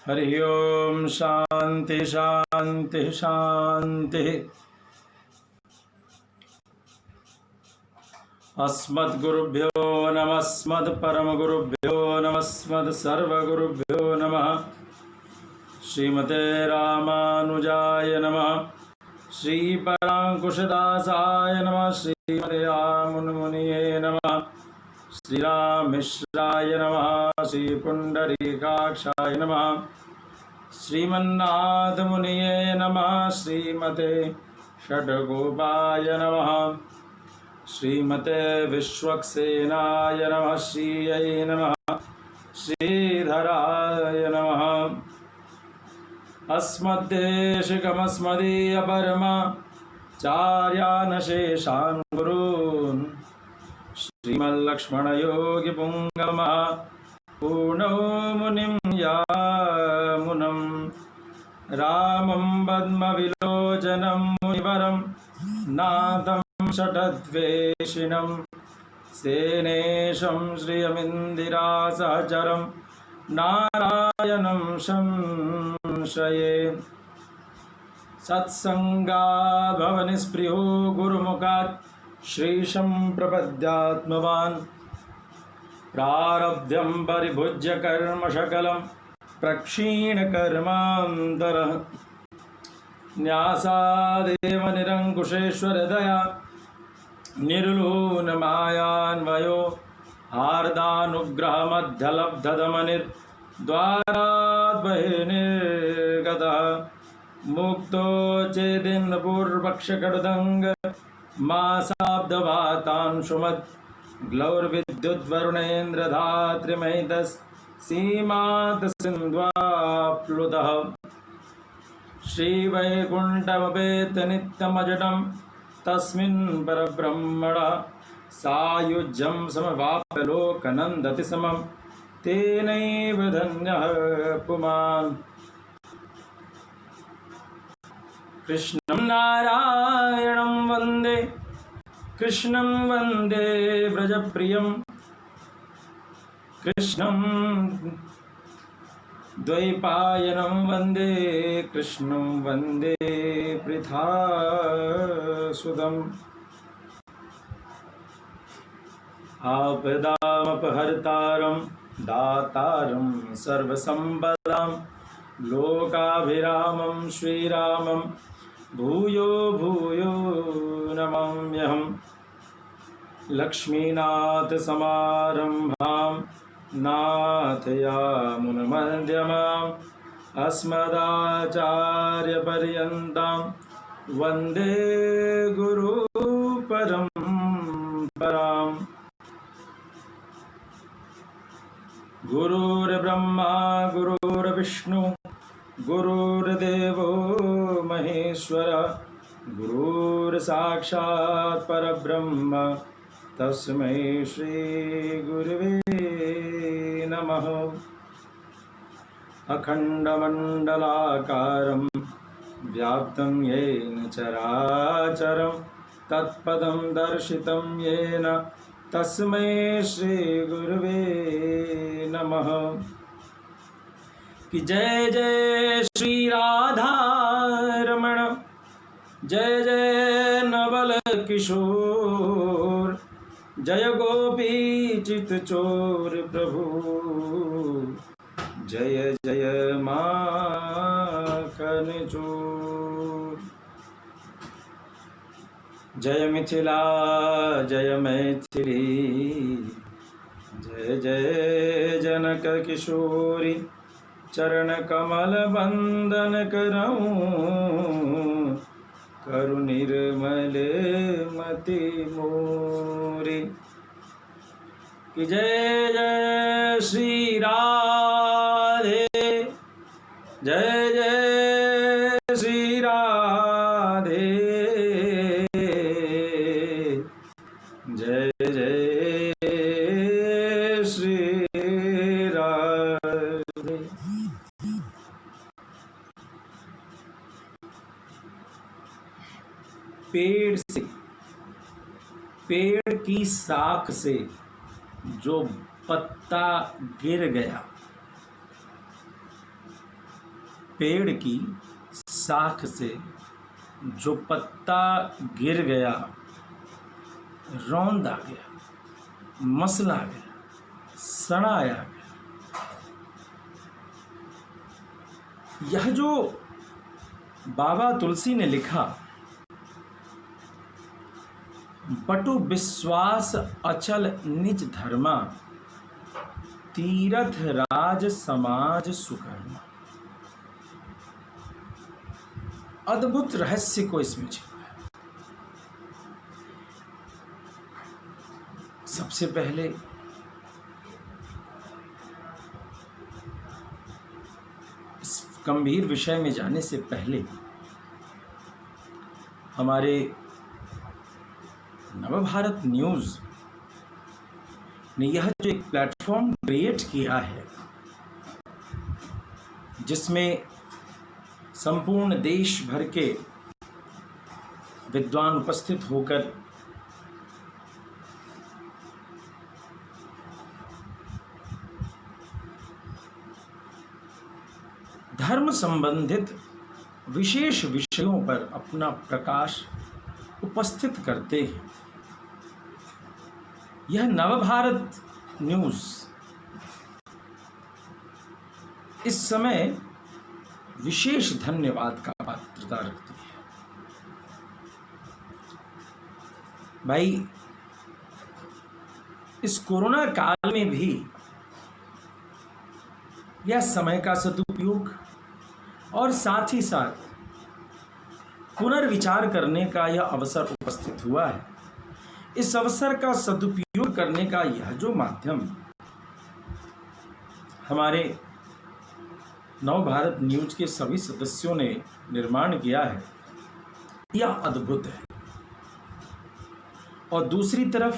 हरि ओम शांति शांति शांति। अस्मद्गुरुभ्यो नमः, अस्मद्परमगुरुभ्यो नमः, अस्मद्सर्वगुरुभ्यो नमः। श्रीमते रामानुजाय नमः, श्रीपराङ्कुशदासाय नमः, श्रीमते रामुनिमुनये नमः, श्रीराममिश्राय नमः, श्रीपुण्डरीकाक्षाय नमः, श्रीमन्नाथमुनये नमः, श्रीमते षड्गोपाय नमः, श्रीमते विश्वक्सेनाय नमः, श्रीयै नमः, श्रीधराय नमः। अस्मद्देशिकमस्मदीयपरमाचार्यान् गुरून् श्रीमल्लक्ष्मणयोगिपुङ्गवः पूर्णो मुनिं यामुनं रामं पद्मविलोचनं मुनिवरं नाथं षट्द्वेषिणं सेनेशं श्रियमिन्दिरासहचरं नारायणं संश्रये। सत्संगात् भवनिस्पृहो गुरुमुखात् श्रीशं प्रपद्यात्मवान् प्रारब्ध्यं परिभुज्य कर्म सकलं प्रक्षीणकर्मान्तरः न्यासादेव निरङ्कुशेश्वरदया निर्लूनमायान्वयो हार्दानुग्रहमध्यलब्धदमनिर्द्वारात् बहिर्निर्गतः मुक्तो चेदिन्द्रपूर्वक्षकडुदङ्ग मासाब्दवातांशुमत् ग्लौर्विद्युद्वरुणेन्द्रधात्रिमहितस् सीमात् सिन्ध्वाप्लुतः श्रीवैकुण्ठमपेत नित्यमजडं तस्मिन् परब्रह्मण सायुज्यं समवाप्य लोकनन्दति समं तेनैव धन्यः पुमान्। कृष्णं नारायणं वन्दे, कृष्णं वन्दे व्रजप्रियं, कृष्णं द्वैपायनं वन्दे, कृष्णं वन्दे पृथासुतम्। आपदामपहर्तारं दातारं सर्वसम्पदां लोकाभिरामं श्रीरामं भूयो भूयो नमाम्यहम्। लक्ष्मीनाथसमारम्भां नाथयामुनमध्यमाम् अस्मदाचार्यपर्यन्तां वन्दे गुरुपरम्पराम्। गुरुर्ब्रह्मा गुरुर्विष्णु गुरुर्देवो महेश्वर गुरुर्साक्षात् परब्रह्म तस्मै श्रीगुरुवे नमः। अखण्डमण्डलाकारं व्याप्तं येन चराचरं तत्पदं दर्शितं येन तस्मै श्रीगुरुवे नमः। कि जय जय श्री राधा रमण, जय जय नवल किशोर, जय गोपी चित चोर प्रभु, जय जय माखन चोर। जय मिथिला जय मैथिली, जय जय जनक किशोरी, चरण कमल बंदन करऊं, करु निर्मल मति मोरी। कि जय जय श्री राधे, जय जय श्री राधे, जय जय श्री राधे। पेड़ की शाख से जो पत्ता गिर गया पेड़ की शाख से जो पत्ता गिर गया, रौंद आ गया, मसला गया, सड़ाया गया, यह जो बाबा तुलसी ने लिखा, पटु विश्वास अचल निज धर्मा, तीरथ राज समाज सुकर्मा, अद्भुत रहस्य को इसमें छिपा है। सबसे पहले इस गंभीर विषय में जाने से पहले हमारे नवभारत न्यूज ने यह जो एक प्लेटफॉर्म क्रिएट किया है, जिसमें संपूर्ण देश भर के विद्वान उपस्थित होकर धर्म संबंधित विशेष विषयों पर अपना प्रकाश उपस्थित करते हैं, यह नवभारत न्यूज इस समय विशेष धन्यवाद का पात्रता रखती है। भाई, इस कोरोना काल में भी यह समय का सदुपयोग और साथ ही साथ पुनर्विचार करने का यह अवसर उपस्थित हुआ है। इस अवसर का सदुपयोग करने का यह जो माध्यम हमारे नवभारत न्यूज के सभी सदस्यों ने निर्माण किया है, यह अद्भुत है। और दूसरी तरफ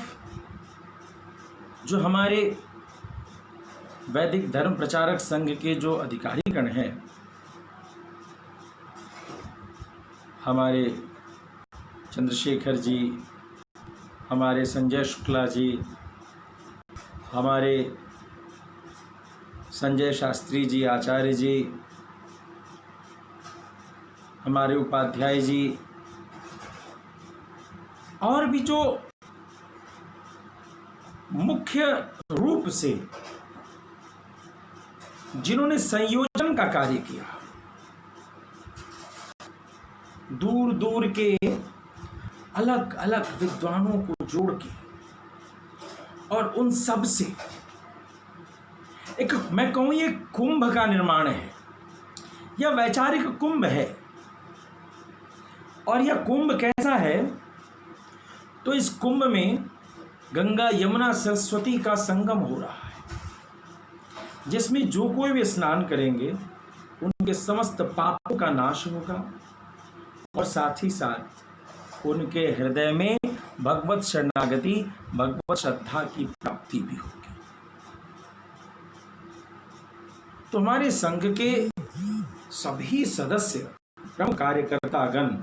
जो हमारे वैदिक धर्म प्रचारक संघ के जो अधिकारीगण हैं, हमारे चंद्रशेखर जी, हमारे संजय शुक्ला जी, हमारे संजय शास्त्री जी, आचार्य जी, हमारे उपाध्याय जी, और भी जो मुख्य रूप से जिन्होंने संयोजन का कार्य किया, दूर दूर के अलग अलग विद्वानों को जोड़ के, और उन सब से एक, मैं कहूं, ये कुंभ का निर्माण है। यह वैचारिक कुंभ है। और यह कुंभ कैसा है? तो इस कुंभ में गंगा यमुना सरस्वती का संगम हो रहा है, जिसमें जो कोई भी स्नान करेंगे उनके समस्त पापों का नाश होगा, और साथ ही साथ उनके हृदय में भगवत शरणागति, भगवत श्रद्धा की प्राप्ति भी होगी। तो हमारे संघ के सभी सदस्य, प्रमुख कार्यकर्तागण,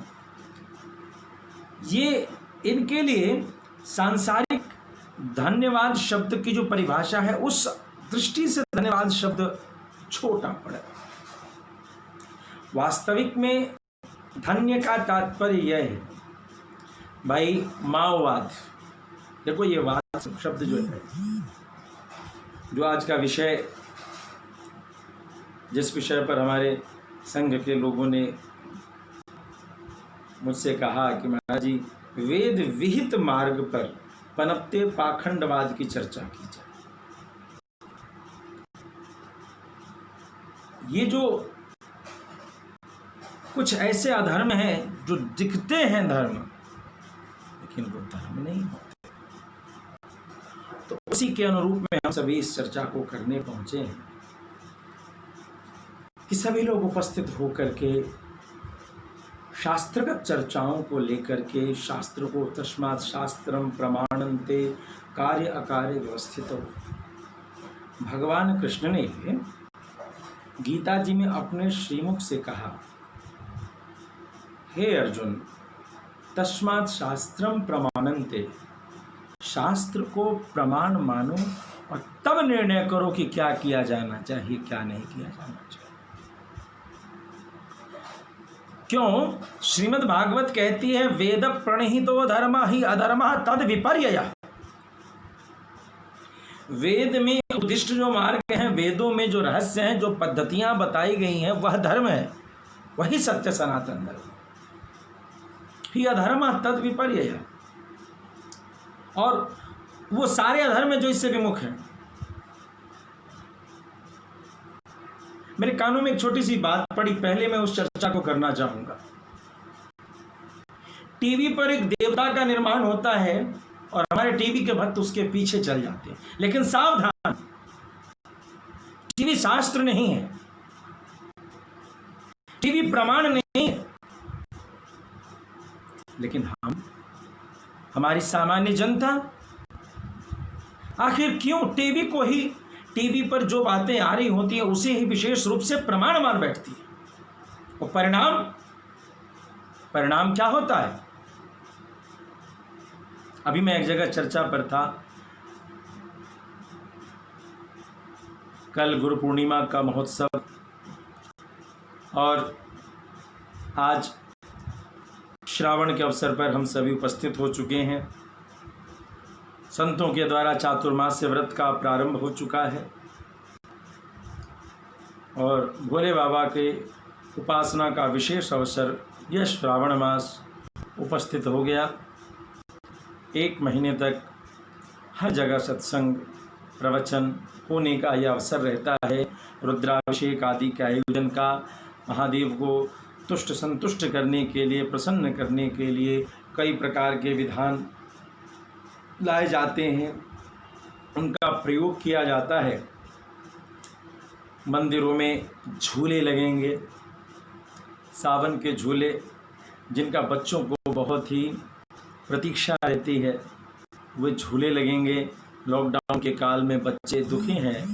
ये इनके लिए सांसारिक धन्यवाद शब्द की जो परिभाषा है, उस दृष्टि से धन्यवाद शब्द छोटा पड़ेगा। वास्तविक में धन्य का तात्पर्य यह है, भाई, माओवाद, देखो ये वाद शब्द जो है, जो आज का विषय, जिस विषय पर हमारे संघ के लोगों ने मुझसे कहा कि महाराज जी, वेद विहित मार्ग पर पनपते पाखंडवाद की चर्चा की जाए। ये जो कुछ ऐसे अधर्म हैं जो दिखते हैं धर्म, लेकिन वो धर्म नहीं होते। तो उसी के अनुरूप में हम सभी इस चर्चा को करने पहुंचे हैं कि सभी लोग उपस्थित होकर के शास्त्रगत चर्चाओं को लेकर के, शास्त्र को तस्मात् शास्त्रम प्रमाणन्ते कार्य अकार्य व्यवस्थित हो। भगवान कृष्ण ने गीता जी में अपने श्रीमुख से कहा, हे अर्जुन, तस्मात् शास्त्रम प्रमाणन्ते, शास्त्र को प्रमाण मानो और तब निर्णय करो कि क्या किया जाना चाहिए, क्या नहीं किया जाना चाहिए। क्यों? श्रीमद् भागवत कहती है वेद प्रणहितो धर्म ही अधर्म तद विपर्यय। वेद में उद्दिष्ट जो मार्ग हैं, वेदों में जो रहस्य हैं, जो पद्धतियां बताई गई हैं, वह धर्म है, वही सत्य सनातन धर्म। ही अधर्म तद विपर्यय, और वो सारे अधर्म जो इससे विमुख हैं। मेरे कानों में एक छोटी सी बात पड़ी, पहले मैं उस चर्चा को करना चाहूंगा। टीवी पर एक देवता का निर्माण होता है और हमारे टीवी के भक्त उसके पीछे चल जाते हैं, लेकिन सावधान, टीवी शास्त्र नहीं है, टीवी प्रमाण नहीं है। लेकिन हमारी सामान्य जनता आखिर क्यों टीवी पर जो बातें आ रही होती है उसे ही विशेष रूप से प्रमाण मान बैठती है। और परिणाम क्या होता है? अभी मैं एक जगह चर्चा पर था, कल गुरु पूर्णिमा का महोत्सव और आज श्रावण के अवसर पर हम सभी उपस्थित हो चुके हैं। संतों के द्वारा चातुर्मास्य व्रत का प्रारंभ हो चुका है और भोले बाबा के उपासना का विशेष अवसर यह श्रावण मास उपस्थित हो गया। 1 महीने तक हर जगह सत्संग प्रवचन होने का यह अवसर रहता है, रुद्राभिषेक आदि के आयोजन का। महादेव को तुष्ट संतुष्ट करने के लिए, प्रसन्न करने के लिए कई प्रकार के विधान लाए जाते हैं, उनका प्रयोग किया जाता है। मंदिरों में झूले लगेंगे, सावन के झूले, जिनका बच्चों को बहुत ही प्रतीक्षा रहती है, वे झूले लगेंगे। लॉकडाउन के काल में बच्चे दुखी हैं,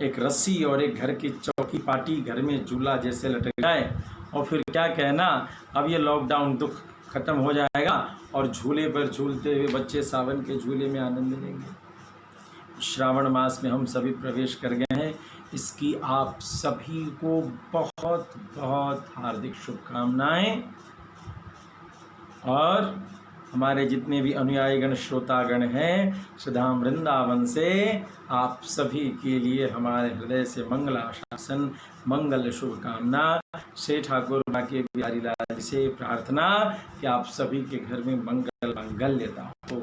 एक रस्सी और एक घर की चौकी पाटी घर में झूला जैसे लटक जाए, और फिर क्या कहना, अब ये लॉकडाउन दुख खत्म हो जाएगा और झूले पर झूलते हुए बच्चे सावन के झूले में आनंद लेंगे। श्रावण मास में हम सभी प्रवेश कर गए हैं, इसकी आप सभी को बहुत बहुत हार्दिक शुभकामनाएं। और हमारे जितने भी अनुयायीगण श्रोतागण हैं, श्रीधाम वृंदावन से आप सभी के लिए हमारे हृदय से मंगलाशासन, मंगल शुभकामना। श्री ठाकुर बांके बिहारी लाल से प्रार्थना कि आप सभी के घर में मंगल मंगल्यता हो।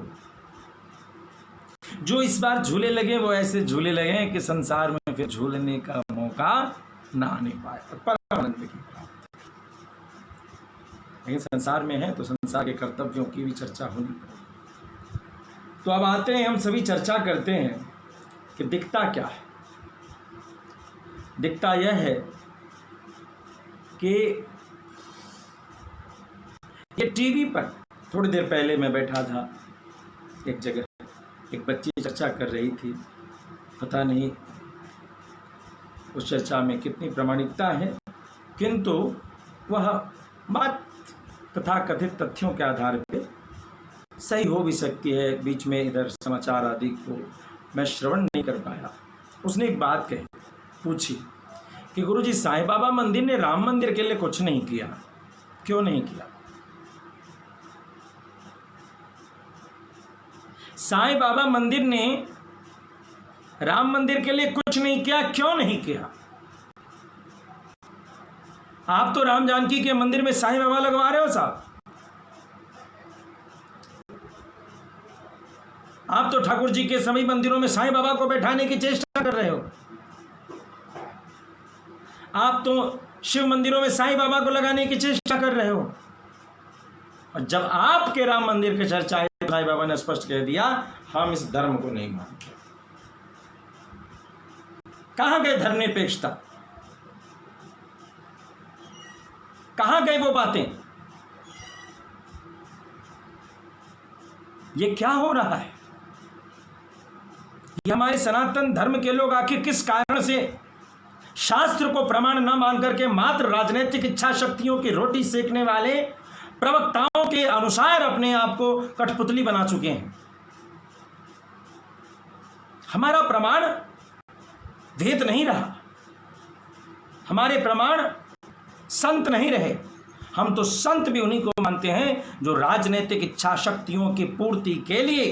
जो इस बार झूले लगे वो ऐसे झूले लगे कि संसार में फिर झूलने का मौका ना आने पाए, परमानंद की प्राप्ति। लेकिन संसार में है तो संसार के कर्तव्यों की भी चर्चा होनी पड़ेगी। तो अब आते हैं, हम सभी चर्चा करते हैं कि दिखता क्या है। दिखता यह है कि ये टीवी पर थोड़ी देर पहले मैं बैठा था एक जगह, एक बच्ची चर्चा कर रही थी, पता नहीं उस चर्चा में कितनी प्रामाणिकता है, किंतु वह बात तथाकथित तथ्यों के आधार पर सही हो भी सकती है। बीच में इधर समाचार आदि को मैं श्रवण नहीं कर पाया। उसने एक बात कही, पूछी कि गुरुजी, साईं बाबा मंदिर ने राम मंदिर के लिए कुछ नहीं किया, क्यों नहीं किया? साईं बाबा मंदिर ने राम मंदिर के लिए कुछ नहीं किया, क्यों नहीं किया? आप तो राम जानकी के मंदिर में साईं बाबा लगवा रहे हो साहब, आप तो ठाकुर जी के सभी मंदिरों में साईं बाबा को बैठाने की चेष्टा कर रहे हो, आप तो शिव मंदिरों में साईं बाबा को लगाने की चेष्टा कर रहे हो। और जब आपके राम मंदिर की चर्चा है, साईं बाबा ने स्पष्ट कह दिया, हम इस धर्म को नहीं मानते। कहां गए धर्मनिरपेक्षता? कहां गए वो बातें? ये क्या हो रहा है? ये हमारे सनातन धर्म के लोग आखिर किस कारण से शास्त्र को प्रमाण न मान करके मात्र राजनीतिक इच्छा शक्तियों की रोटी सेकने वाले प्रवक्ताओं के अनुसार अपने आप को कठपुतली बना चुके हैं? हमारा प्रमाण वेद नहीं रहा, हमारे प्रमाण संत नहीं रहे, हम तो संत भी उन्हीं को मानते हैं जो राजनीतिक इच्छा शक्तियों की पूर्ति के लिए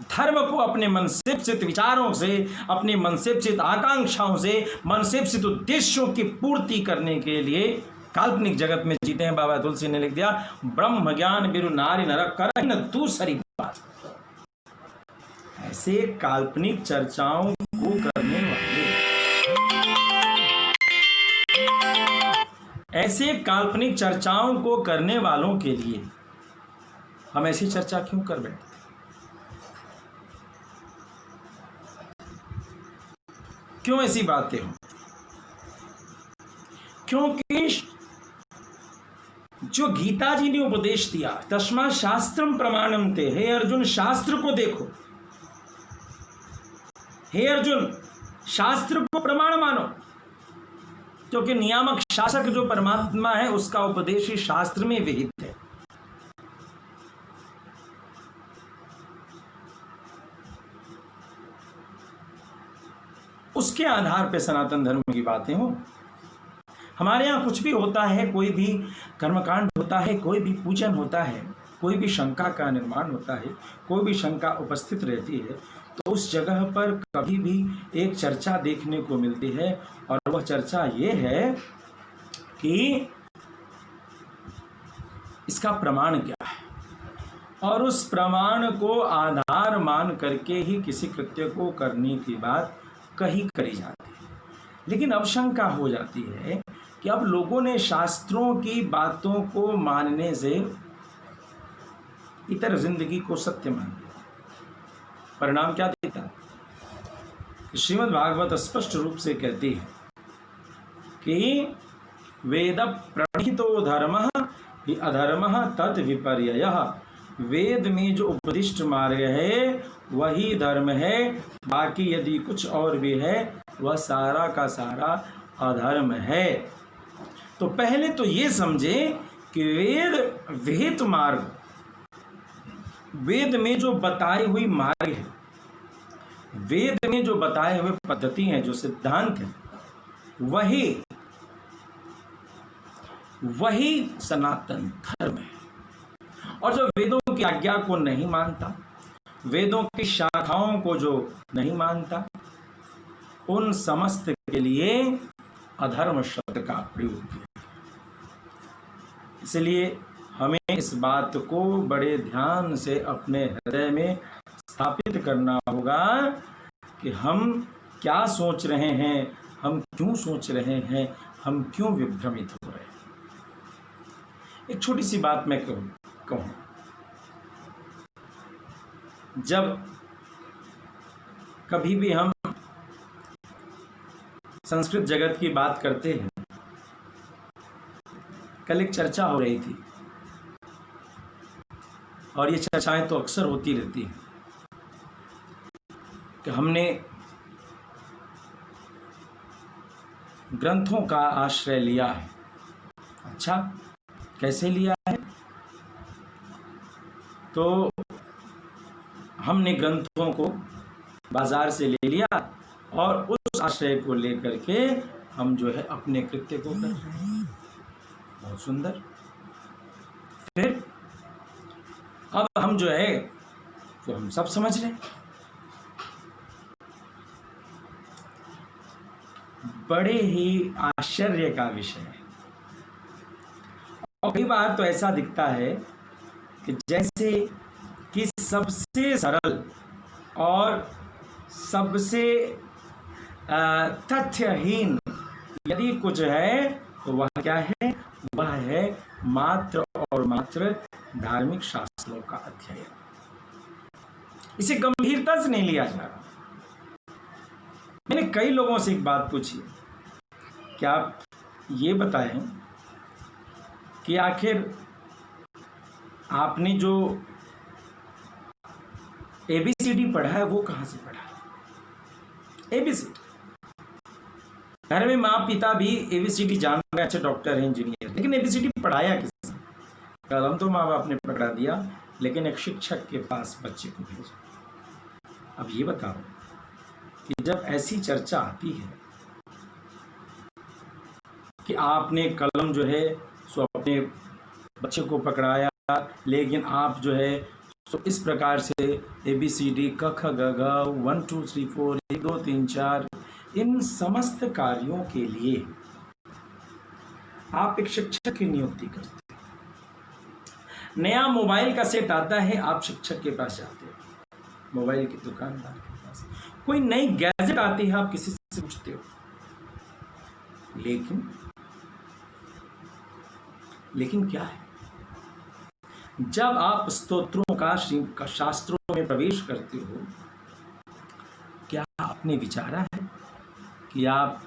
धर्म को अपने मन से विकसित विचारों से, अपने मन से विकसित आकांक्षाओं से, मन से विकसित उद्देश्यों की पूर्ति करने के लिए काल्पनिक जगत में जीते हैं। बाबा तुलसी ने लिख दिया, ब्रह्म ज्ञान बिरु नारी नरक कर न दूसरी बात। ऐसे काल्पनिक चर्चाओं को करने वाले, ऐसे काल्पनिक चर्चाओं को करने वालों के लिए हम ऐसी चर्चा क्यों कर बैठते? क्यों ऐसी बातें हो? क्योंकि जो गीता जी ने उपदेश दिया, तस्मात् शास्त्रम प्रमाणम ते, हे अर्जुन शास्त्र को देखो, हे अर्जुन शास्त्र को प्रमाण मानो, क्योंकि नियामक शासक जो परमात्मा है उसका उपदेश ही शास्त्र में विहित है। उसके आधार पे सनातन धर्म की बातें हो। हमारे यहाँ कुछ भी होता है, कोई भी कर्मकांड होता है, कोई भी पूजन होता है, कोई भी शंका का निर्माण होता है, कोई भी शंका उपस्थित रहती है, तो उस जगह पर कभी भी एक चर्चा देखने को मिलती है, और वह चर्चा ये है कि इसका प्रमाण क्या है, और उस प्रमाण को आधार मान करके ही किसी कृत्य को करने की बात कही करी जाती है। लेकिन अब शंका हो जाती है कि अब लोगों ने शास्त्रों की बातों को मानने से इतर जिंदगी को सत्य मान लिया। परिणाम क्या देता है? श्रीमद् भागवत स्पष्ट रूप से कहती है कि वेद प्रणीतो धर्मः हि अधर्मः तद विपर्ययः। वेद में जो उपदिष्ट मार्ग है वही धर्म है, बाकी यदि कुछ और भी है वह सारा का सारा अधर्म है। तो पहले तो ये समझे कि वेद विहित मार्ग, वेद में जो बताई हुई मार्ग है, वेद में जो बताए हुए पद्धति हैं, जो सिद्धांत है, वही सनातन धर्म है। और जो वेदों की आज्ञा को नहीं मानता, वेदों की शाखाओं को जो नहीं मानता, उन समस्त के लिए अधर्म शब्द का प्रयोग किया। इसलिए हमें इस बात को बड़े ध्यान से अपने हृदय में स्थापित करना होगा कि हम क्या सोच रहे हैं, हम क्यों सोच रहे हैं, हम क्यों विभ्रमित हो रहे हैं। एक छोटी सी बात मैं कहूँ, जब कभी भी हम संस्कृत जगत की बात करते हैं, कल एक चर्चा हो रही थी, और ये चर्चाएं तो अक्सर होती रहती हैं कि हमने ग्रंथों का आश्रय लिया है। अच्छा, कैसे लिया है? तो हमने ग्रंथों को बाजार से ले लिया और उस आश्रय को लेकर के हम जो है अपने कृत्य को कर रहे हैं। बहुत सुंदर। फिर अब हम जो है तो हम सब समझ रहे हैं। बड़े ही आश्चर्य का विषय है। और कई बार तो ऐसा दिखता है कि जैसे कि सबसे सरल और सबसे तथ्यहीन यदि कुछ है तो वह क्या है? वह है मात्र और मात्र धार्मिक शास्त्रों का अध्ययन। इसे गंभीरता से नहीं लिया जा रहा। मैंने कई लोगों से एक बात पूछी, क्या आप ये बताएं कि आखिर आपने जो ABCD पढ़ा है वो कहाँ से पढ़ा है? ABCD घर में माँ पिता भी ABCD जान गए, अच्छे डॉक्टर हैं, इंजीनियर, लेकिन ABCD पढ़ाया किसने? कलम तो माँ बाप ने पकड़ा दिया, लेकिन एक शिक्षक के पास बच्चे को भेजा। अब ये बताओ कि जब ऐसी चर्चा आती है कि आपने कलम जो है सो अपने बच्चे को पकड़ाया, लेकिन आप जो है तो इस प्रकार से ABCD क ख ग घ 1 2 3 4 1 2 3 4 इन समस्त कार्यों के लिए आप एक शिक्षक की नियुक्ति करते हैं। नया मोबाइल का सेट आता है, आप शिक्षक के पास जाते हो, मोबाइल की दुकानदार के पास। कोई नई गैजेट आती है, आप किसी से पूछते हो। लेकिन क्या है, जब आप स्तोत्रों का शास्त्रों में प्रवेश करते हो, क्या आपने विचारा है कि आप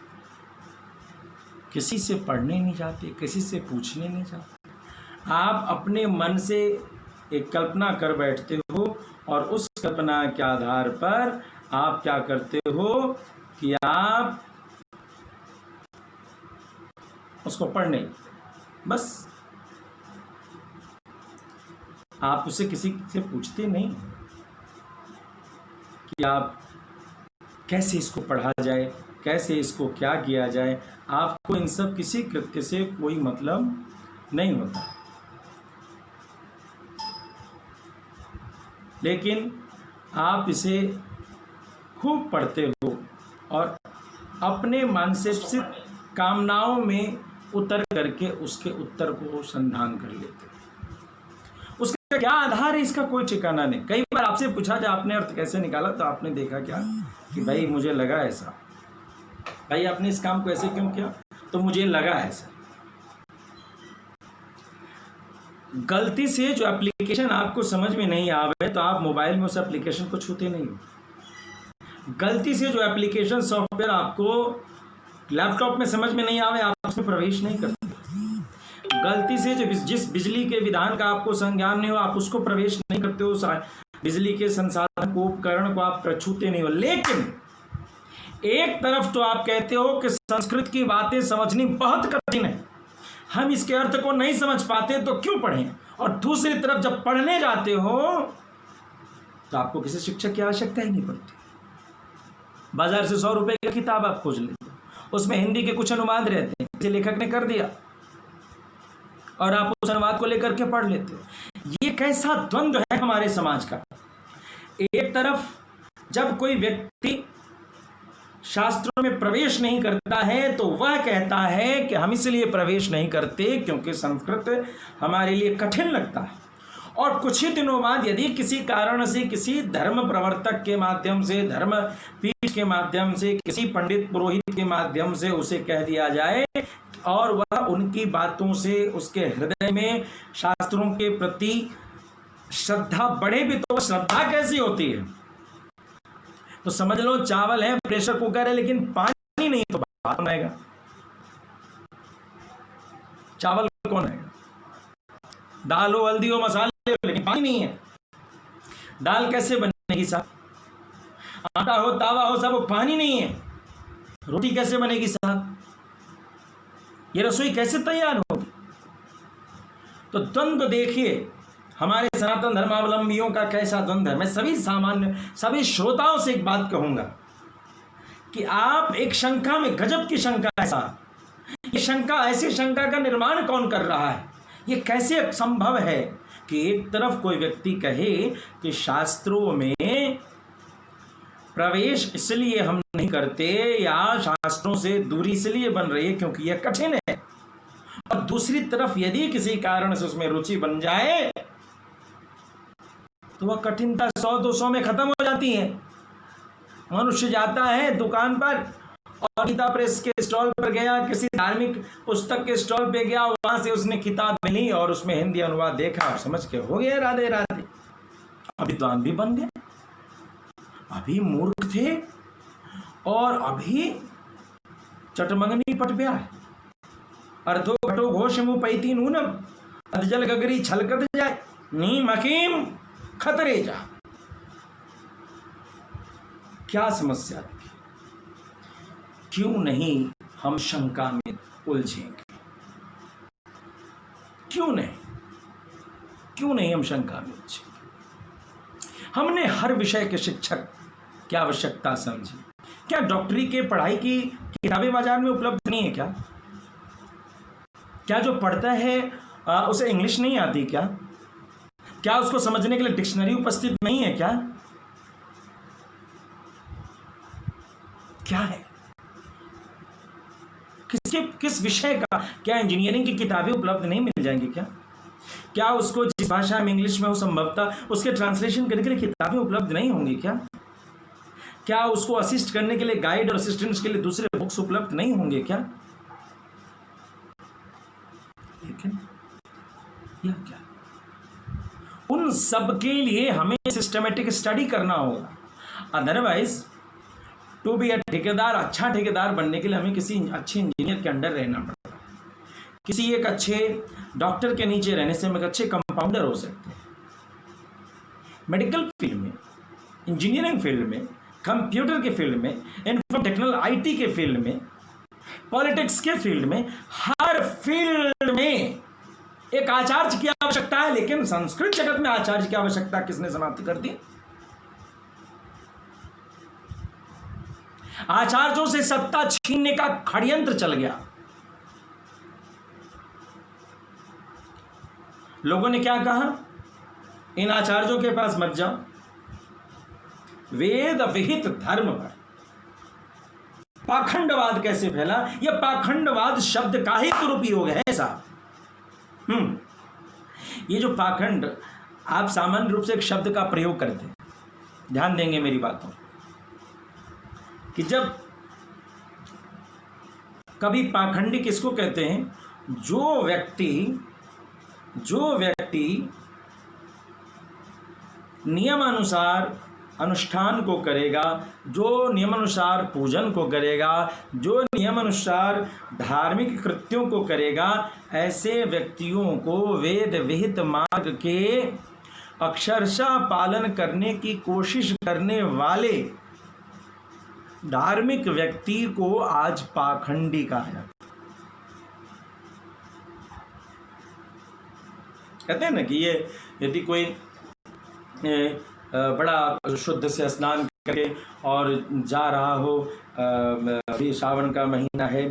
किसी से पढ़ने नहीं जाते, किसी से पूछने नहीं जाते? आप अपने मन से एक कल्पना कर बैठते हो और उस कल्पना के आधार पर आप क्या करते हो कि आप उसको पढ़ने लगते हो। बस आप उसे किसी से पूछते नहीं कि आप कैसे इसको पढ़ा जाए, कैसे इसको क्या किया जाए। आपको इन सब किसी कृत्य से कोई मतलब नहीं होता, लेकिन आप इसे खूब पढ़ते हो और अपने मानसिक कामनाओं में उतर करके उसके उत्तर को संधान कर लेते हो। उसका क्या आधार है, इसका कोई ठिकाना नहीं। कई बार आपसे पूछा जाए आपने अर्थ कैसे निकाला, तो आपने देखा क्या कि भाई मुझे लगा ऐसा, भाई आपने इस काम को ऐसे क्यों किया, तो मुझे लगा ऐसा। गलती से जो एप्लीकेशन आपको समझ में नहीं आवे तो आप मोबाइल में उस एप्लीकेशन को छूते नहीं हो। गलती से जो एप्लीकेशन सॉफ्टवेयर आपको लैपटॉप में समझ में नहीं आवे, आप उसमें प्रवेश नहीं करते। गलती से जो जिस बिजली के विधान का आपको संज्ञान नहीं हो, आप उसको प्रवेश नहीं करते हो। बिजली के संसाधन को, उपकरण को आप छूते नहीं हो। लेकिन एक तरफ तो आप कहते हो कि संस्कृत की बातें समझनी बहुत कठिन है, हम इसके अर्थ को नहीं समझ पाते तो क्यों पढ़ें, और दूसरी तरफ जब पढ़ने जाते हो तो आपको किसी शिक्षक की आवश्यकता ही नहीं पड़ती। बाजार से 100 रुपए की किताब आप खोज लेते हो, उसमें हिंदी के कुछ अनुवाद रहते हैं, किसी लेखक ने कर दिया और आप उस अनुवाद को लेकर के पढ़ लेते हो। ये कैसा द्वंद्व है हमारे समाज का। एक तरफ जब कोई व्यक्ति शास्त्रों में प्रवेश नहीं करता है तो वह कहता है कि हम इसलिए प्रवेश नहीं करते क्योंकि संस्कृत हमारे लिए कठिन लगता है, और कुछ ही दिनों बाद यदि किसी कारण से किसी धर्म प्रवर्तक के माध्यम से, धर्म पीठ के माध्यम से, किसी पंडित पुरोहित के माध्यम से उसे कह दिया जाए और वह उनकी बातों से उसके हृदय में शास्त्रों के प्रति श्रद्धा बढ़े भी, तो श्रद्धा कैसी होती है, तो समझ लो चावल है, प्रेशर कुकर है, लेकिन पानी नहीं तो भात कौन आएगा, चावल कौन आएगा। दाल हो, हल्दी हो, मसाले हो, लेकिन पानी नहीं है, दाल कैसे बनेगी साहब। आटा हो, तावा हो, सब पानी नहीं है, रोटी कैसे बनेगी साहब, ये रसोई कैसे तैयार होगी। तो द्वंद्व देखिए हमारे सनातन धर्मावलंबियों का कैसा द्वंद्व है। मैं सभी श्रोताओं से एक बात कहूंगा कि आप एक शंका में, गजब की शंका है साहब, ये शंका, ऐसी शंका का निर्माण कौन कर रहा है, ये कैसे संभव है कि एक तरफ कोई व्यक्ति कहे कि शास्त्रों में प्रवेश इसलिए हम नहीं करते या शास्त्रों से दूरी इसलिए बन रही है क्योंकि यह कठिन है, और दूसरी तरफ यदि किसी कारण से उसमें रुचि बन जाए तो वह कठिनता 100-200 में खत्म हो जाती है। मनुष्य जाता है दुकान पर और गीता प्रेस के स्टॉल पर गया, किसी धार्मिक पुस्तक के स्टॉल पे गया, वहां से उसने किताब मिली और उसमें हिंदी अनुवाद देखा और समझ के हो गया राधे राधे। अभी विद्वान भी बन गए, अभी मूर्ख थे और अभी चटमंगनी पट गया है। अर्धो घटो घोष मुँह पैती नूनम अधजल गगरी छलकत जाए नीम हकीम खतरे जा। क्या समस्या थी, क्यों नहीं हम शंका में उलझेंगे, क्यों नहीं हम शंका में उलझेंगे। हमने हर विषय के शिक्षक की आवश्यकता समझी। क्या डॉक्टरी के पढ़ाई की किताबें बाजार में उपलब्ध नहीं है क्या? क्या जो पढ़ता है उसे इंग्लिश नहीं आती क्या? क्या उसको समझने के लिए डिक्शनरी उपस्थित नहीं है क्या? क्या है? किस विषय का? क्या इंजीनियरिंग की किताबें उपलब्ध नहीं मिल जाएंगी क्या? क्या उसको जिस भाषा में इंग्लिश में हो संभवतः उसके ट्रांसलेशन करने के लिए किताबें उपलब्ध नहीं होंगी क्या? क्या उसको असिस्ट करने के लिए गाइड और असिस्टेंट्स के लिए दूसरे बुक्स उपलब्ध नहीं होंगे क्या? लेकिन यह क्या, उन सब के लिए हमें सिस्टमेटिक स्टडी करना होगा। अदरवाइज टू बी अ ठेकेदार, अच्छा ठेकेदार बनने के लिए हमें किसी अच्छे इंजीनियर के अंडर रहना पड़ता है। किसी एक अच्छे डॉक्टर के नीचे रहने से हम एक अच्छे कंपाउंडर हो सकते हैं। मेडिकल फील्ड में, इंजीनियरिंग फील्ड में, कंप्यूटर के फील्ड में, इन्फॉर्मेशन टेक्नोलॉजी आईटी के फील्ड में, पॉलिटिक्स के फील्ड में, हर फील्ड में एक आचार्य की आवश्यकता है। लेकिन संस्कृत जगत में आचार्य की आवश्यकता किसने समाप्त कर दी? आचार्यों से सत्ता छीनने का षड्यंत्र चल गया। लोगों ने क्या कहा? इन आचार्यों के पास मत जाओ, वेद विहित धर्म पर पाखंडवाद कैसे फैला? यह पाखंडवाद शब्द का ही दुरुपयोग है साहब। ये जो पाखंड, आप सामान्य रूप से एक शब्द का प्रयोग करते हैं, ध्यान देंगे मेरी बातों, कि जब कभी पाखंडी किसको कहते हैं? जो व्यक्ति नियमानुसार अनुष्ठान को करेगा, जो नियमानुसार पूजन को करेगा, जो नियमानुसार धार्मिक कृत्यों को करेगा, ऐसे व्यक्तियों को वेद विहित मार्ग के अक्षरशः पालन करने की कोशिश करने वाले धार्मिक व्यक्ति को आज पाखंडी कहा जाता है। कहते हैं ना कि ये यदि कोई बड़ा शुद्ध से स्नान करके और जा रहा हो, अभी सावन का महीना है,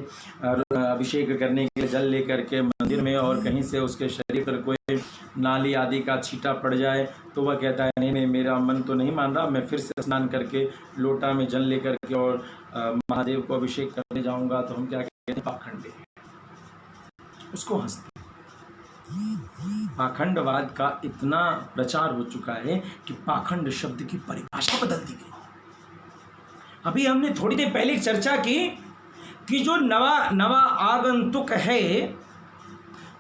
अभिषेक करने के लिए जल लेकर के मंदिर में, और कहीं से उसके शरीर पर कोई नाली आदि का छींटा पड़ जाए, तो वह कहता है नहीं नहीं, मेरा मन तो नहीं मान रहा, मैं फिर से स्नान करके लोटा में जल लेकर के और महादेव को अभिषेक करने जाऊंगा। तो हम क्या कहते हैं? पाखंडी। उसको हंसते। पाखंडवाद का इतना प्रचार हो चुका है कि पाखंड शब्द की परिभाषा बदल दी गई। अभी हमने थोड़ी देर पहले चर्चा की कि जो नवा आगंतुक है,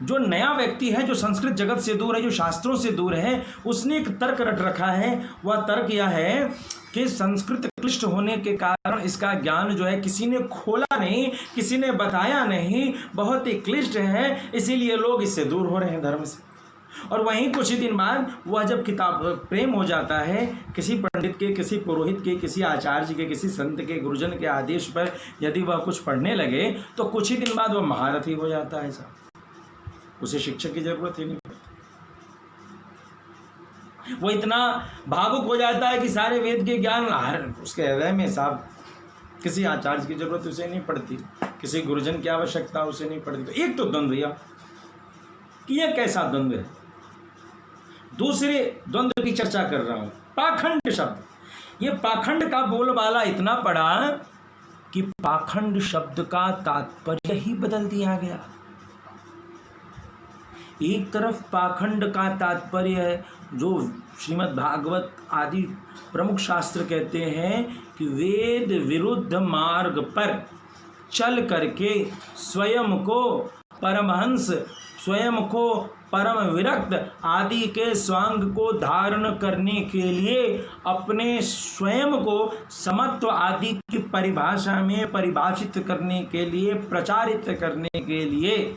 जो नया व्यक्ति है, जो संस्कृत जगत से दूर है, जो शास्त्रों से दूर है, उसने एक तर्क रट रखा है। वह तर्क यह है कि संस्कृत क्लिष्ट होने के कारण इसका ज्ञान जो है किसी ने खोला नहीं, किसी ने बताया नहीं, बहुत ही क्लिष्ट है, इसीलिए लोग इससे दूर हो रहे हैं धर्म से। और वहीं कुछ ही दिन बाद वह जब किताब प्रेम हो जाता है किसी पंडित के, किसी पुरोहित के, किसी आचार्य के, किसी संत के, गुरुजन के आदेश पर यदि वह कुछ पढ़ने लगे, तो कुछ ही दिन बाद वह महारथी हो जाता है साहब। उसे शिक्षक की जरूरत ही नहीं पड़ती। वो इतना भावुक हो जाता है कि सारे वेद के ज्ञान उसके हृदय में साहब। किसी आचार्य की जरूरत उसे नहीं पड़ती, किसी गुरुजन की आवश्यकता उसे नहीं पड़ती। तो एक तो द्वंद्व यह कि यह कैसा द्वंद्व है। दूसरे द्वंद्व की चर्चा कर रहा हूं, पाखंड शब्द। ये पाखंड का बोलबाला इतना पड़ा कि पाखंड शब्द का तात्पर्य ही बदल दिया गया। एक तरफ पाखंड का तात्पर्य है, जो श्रीमद् भागवत आदि प्रमुख शास्त्र कहते हैं कि वेद विरुद्ध मार्ग पर चल करके स्वयं को परमहंस, स्वयं को परम विरक्त आदि के स्वांग को धारण करने के लिए, अपने स्वयं को समत्व आदि की परिभाषा में परिभाषित करने के लिए, प्रचारित करने के लिए,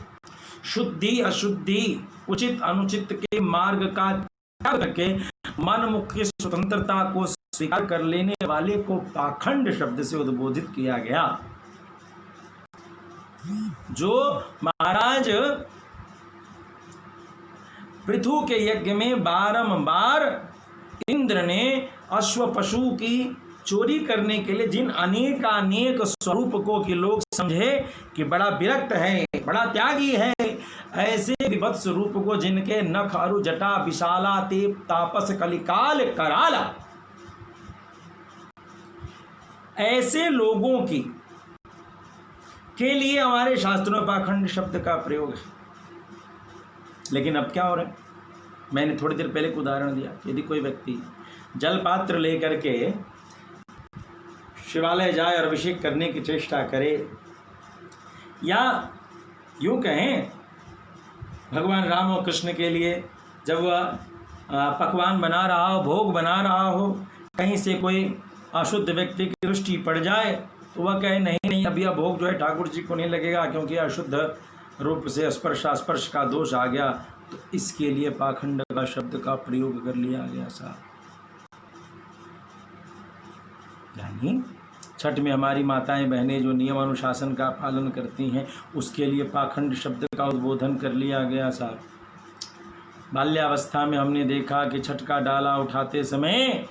शुद्धि अशुद्धि, उचित अनुचित के मार्ग का त्याग करके मन मुख की स्वतंत्रता को स्वीकार कर लेने वाले को पाखंड शब्द से उद्बोधित किया गया। जो महाराज पृथु के यज्ञ में बारंबार इंद्र ने अश्व पशु की चोरी करने के लिए जिन अनेक स्वरूप को कि लोग समझे कि बड़ा विरक्त है, बड़ा त्यागी है, ऐसे विभत्स रूप को जिनके नख अरु जटा विशाला तेप तापस कलिकाल कराला, ऐसे लोगों की के लिए हमारे शास्त्रों में पाखंड शब्द का प्रयोग है। लेकिन अब क्या हो रहा है, मैंने थोड़ी देर पहले एक उदाहरण दिया, यदि कोई व्यक्ति जल पात्र लेकर के शिवालय जाए और अभिषेक करने की चेष्टा करे, या यूं कहें भगवान राम और कृष्ण के लिए जब वह पकवान बना रहा हो, भोग बना रहा हो, कहीं से कोई अशुद्ध व्यक्ति की दृष्टि पड़ जाए तो वह कहे नहीं नहीं, अब यह भोग जो है ठाकुर जी को नहीं लगेगा क्योंकि अशुद्ध रूप से स्पर्श का दोष आ गया, तो इसके लिए पाखंड का शब्द का प्रयोग कर लिया गया साहब। यानी छठ में हमारी माताएं बहनें जो नियम अनुशासन का पालन करती हैं, उसके लिए पाखंड शब्द का उद्बोधन कर लिया गया साहब। बाल्यावस्था में हमने देखा कि छठ का डाला उठाते समय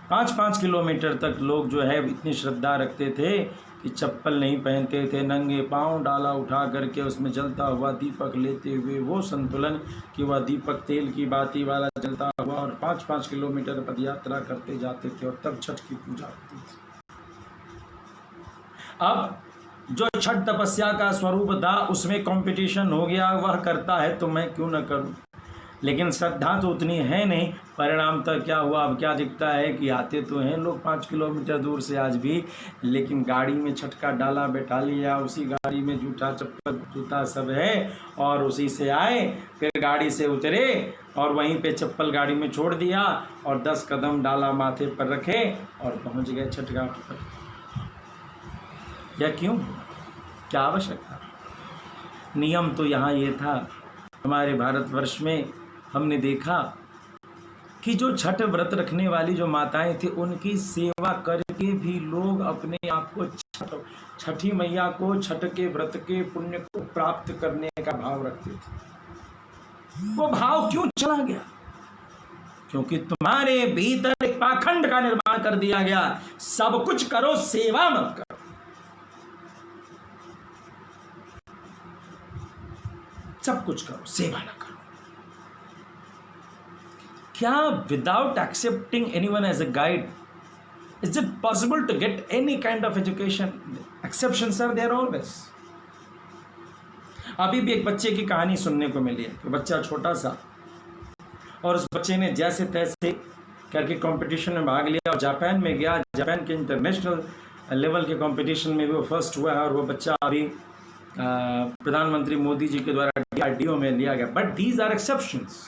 5-5 किलोमीटर तक लोग जो है इतनी श्रद्धा रखते थे कि चप्पल नहीं पहनते थे, नंगे पांव डाला उठा करके उसमें जलता हुआ दीपक लेते हुए वो संतुलन कि वह दीपक तेल की बाती वाला जलता हुआ, और 5-5 किलोमीटर पदयात्रा करते जाते थे और तब छठ की पूजा होती थी। अब जो छठ तपस्या का स्वरूप था उसमें कंपटीशन हो गया, वह करता है तो मैं क्यों न करूं, लेकिन श्रद्धा तो उतनी है नहीं। परिणाम तक क्या हुआ, अब क्या दिखता है कि आते तो हैं लोग 5 किलोमीटर दूर से आज भी, लेकिन गाड़ी में छठ का डाला बैठा लिया, उसी गाड़ी में जूता चप्पल जूता सब है, और उसी से आए, फिर गाड़ी से उतरे और वहीं पे चप्पल गाड़ी में छोड़ दिया और 10 कदम डाला माथे पर रखे और पहुंच गए छठ घाट पर। यह क्यों, क्या आवश्यकता? नियम तो यहाँ ये था, हमारे भारतवर्ष में हमने देखा कि जो छठ व्रत रखने वाली जो माताएं थी उनकी सेवा करके भी लोग अपने आप को छठी मैया को छठ के व्रत के पुण्य को प्राप्त करने का भाव रखते थे। वो भाव क्यों चला गया? क्योंकि तुम्हारे भीतर एक पाखंड का निर्माण कर दिया गया, सब कुछ करो सेवा मत करो। सब कुछ करो सेवा न करो। क्या without accepting anyone as a guide is it possible to get any kind of education? Exceptions are there always. अभी भी एक बच्चे की कहानी सुनने को मिली है कि बच्चा छोटा सा, और उस बच्चे ने जैसे तैसे करके कंपटीशन में भाग लिया और जापान में गया। जापान के इंटरनेशनल लेवल के कंपटीशन में भी वो फर्स्ट हुआ है, और वो बच्चा अभी प्रधानमंत्री मोदी जी के द्वारा DRDO में लिया गया। But these are exceptions,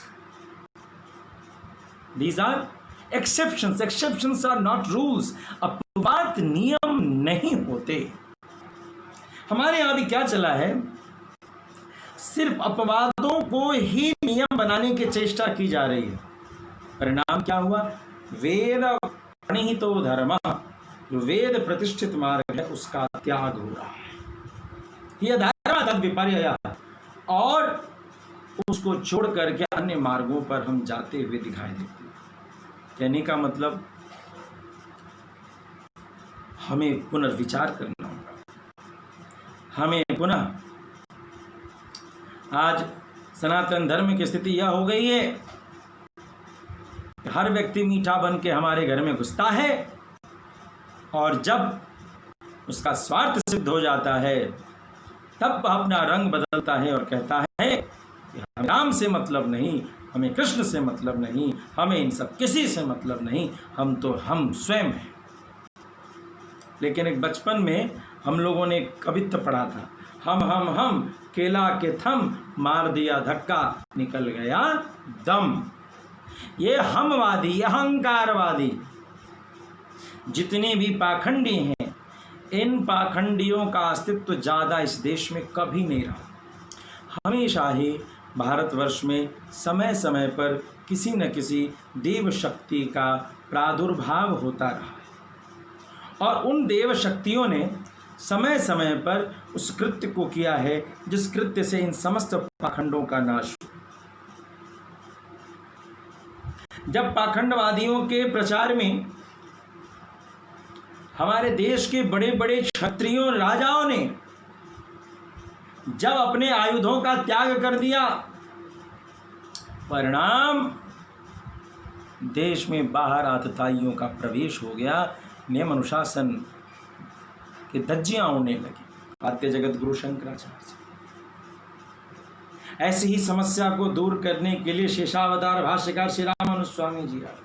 these are exceptions, exceptions are not rules. अपवाद नियम नहीं होते। हमारे यहां भी क्या चला है, सिर्फ अपवादों को ही नियम बनाने की चेष्टा की जा रही है। परिणाम क्या हुआ? वेद प्रणीतो धर्म, जो वेद प्रतिष्ठित मार्ग है उसका त्याग हो रहा है। यह धर्म तद विपर्यय, और उसको छोड़ करके अन्य मार्गों पर हम जाते हुए दिखाई देते हैं। कहने का मतलब हमें पुनर्विचार करना होगा। हमें पुनः, आज सनातन धर्म की स्थिति यह हो गई है, हर व्यक्ति मीठा बन के हमारे घर में घुसता है, और जब उसका स्वार्थ सिद्ध हो जाता है तब अपना रंग बदलता है और कहता है कि हमें राम से मतलब नहीं, हमें कृष्ण से मतलब नहीं, हमें इन सब किसी से मतलब नहीं, हम स्वयं हैं। लेकिन एक बचपन में हम लोगों ने कवित्व पढ़ा था, हम केला के थम, मार दिया धक्का निकल गया दम। ये हमवादी, अहंकारवादी जितने भी पाखंडी हैं, इन पाखंडियों का अस्तित्व ज़्यादा इस देश में कभी नहीं रहा। हमेशा ही भारतवर्ष में समय समय पर किसी न किसी देव शक्ति का प्रादुर्भाव होता रहा है, और उन देव शक्तियों ने समय समय पर उस कृत्य को किया है जिस कृत्य से इन समस्त पाखंडों का नाश हो। जब पाखंडवादियों के प्रचार में हमारे देश के बड़े बड़े क्षत्रियों राजाओं ने जब अपने आयुधों का त्याग कर दिया, परिणाम देश में बाहर आतताइयों का प्रवेश हो गया, नियम अनुशासन की धज्जियां उड़ने लगी। आद्य जगत गुरु शंकराचार्य ऐसी ही समस्या को दूर करने के लिए शेषावतार भाष्यकार श्री रामानुज स्वामी जी आए।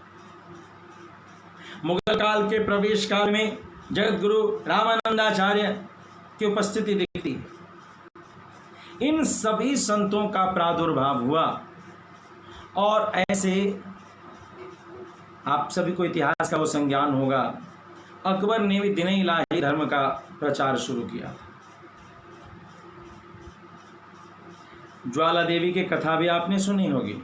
मुगल काल के प्रवेश काल में जगत गुरु रामानंदाचार्य की उपस्थिति दिखती है। इन सभी संतों का प्रादुर्भाव हुआ और ऐसे आप सभी को इतिहास का वो संज्ञान होगा, अकबर ने भी दीन इलाही धर्म का प्रचार शुरू किया। ज्वाला देवी की कथा भी आपने सुनी होगी।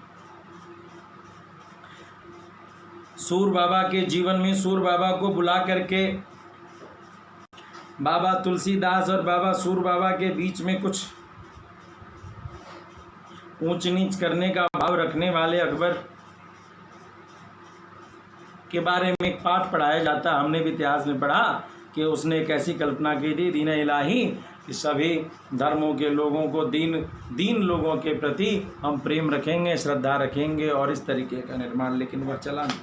सूर बाबा के जीवन में सूर बाबा को बुला करके बाबा तुलसीदास और बाबा सूर बाबा के बीच में कुछ ऊंच नीच करने का भाव रखने वाले अकबर के बारे में एक पाठ पढ़ाया जाता है। हमने भी इतिहास में पढ़ा कि उसने एक ऐसी कल्पना की थी दीन इलाही कि सभी धर्मों के लोगों को दीन लोगों के प्रति हम प्रेम रखेंगे, श्रद्धा रखेंगे और इस तरीके का निर्माण, लेकिन वह चला नहीं।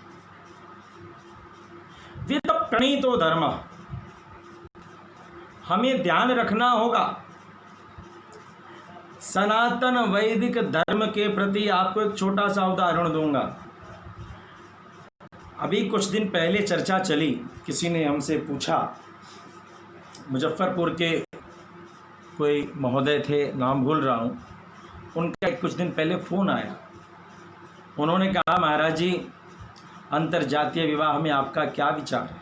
वेद प्रणीतो धर्म, हमें ध्यान रखना होगा। सनातन वैदिक धर्म के प्रति आपको एक छोटा सा उदाहरण दूंगा। अभी कुछ दिन पहले चर्चा चली, किसी ने हमसे पूछा, मुजफ्फरपुर के कोई महोदय थे, नाम भूल रहा हूँ, उनका कुछ दिन पहले फ़ोन आया। उन्होंने कहा, महाराज जी अंतरजातीय विवाह में आपका क्या विचार है?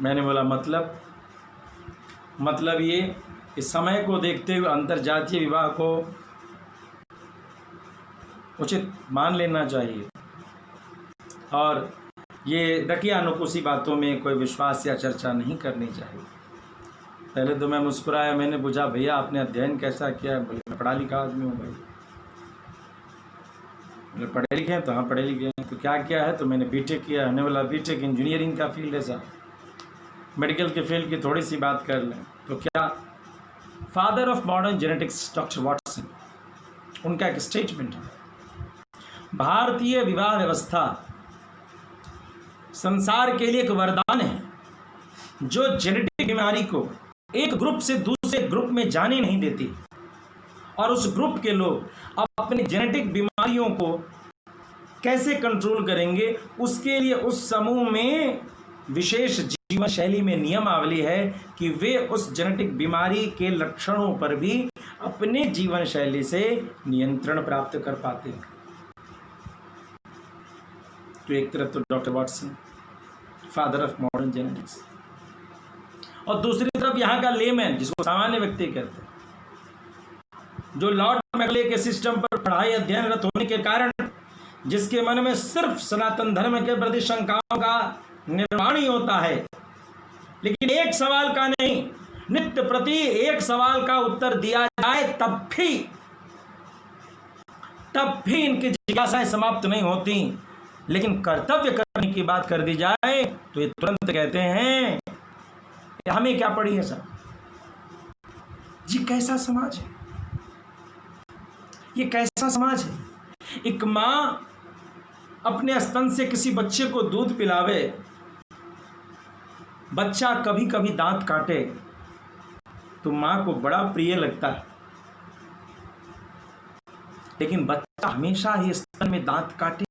मैंने बोला मतलब ये कि समय को देखते हुए अंतरजातीय विवाह को उचित मान लेना चाहिए और ये दकिया नुकुसी बातों में कोई विश्वास या चर्चा नहीं करनी चाहिए। पहले तो मैं मुस्कुराया, मैंने पूछा भैया आपने अध्ययन कैसा किया? बोले मैं पढ़ा लिखा आदमी हूँ भाई। बोले पढ़े लिखे हैं? तो हाँ पढ़े लिखे हैं। तो क्या किया है? तो मैंने बीटेक किया है। बोला बीटेक इंजीनियरिंग का फील्ड है साहब, मेडिकल के फील्ड की थोड़ी सी बात कर लें तो क्या father of modern genetics doctor Watson, उनका एक स्टेटमेंट है, भारतीय विवाह व्यवस्था संसार के लिए एक वरदान है जो जेनेटिक बीमारी को एक ग्रुप से दूसरे ग्रुप में जाने नहीं देती और उस ग्रुप के लोग अब अपनी जेनेटिक बीमारियों को कैसे कंट्रोल करेंगे, उसके लिए उस समूह में विशेष जीवन शैली में नियमावली है कि वे उस जेनेटिक बीमारी के लक्षणों पर भी अपने जीवन शैली से नियंत्रण प्राप्त कर पाते हैं। तो एक तरफ तो doctor Watson father of modern genetics और दूसरी तरफ यहाँ का लेमैन जिसको सामान्य व्यक्ति कहते हैं, जो लॉर्ड मैकले के सिस्टम पर पढ़ाई अध्ययनरत होने के कारण जिसके मन में सिर्फ सनातन धर्म के प्रति शंकाओं का निर्माण ही होता है, लेकिन एक सवाल का नहीं, नित्य प्रति एक सवाल का उत्तर दिया जाए तब भी इनकी जिज्ञासाएं समाप्त नहीं होती। लेकिन कर्तव्य करने की बात कर दी जाए तो ये तुरंत कहते हैं कि हमें क्या पड़ी है सर। जी कैसा समाज है ये, कैसा समाज है? एक माँ अपने स्तन से किसी बच्चे को दूध पिलावे, बच्चा कभी कभी दांत काटे तो माँ को बड़ा प्रिय लगता है, लेकिन बच्चा हमेशा ही स्तन में दांत काटे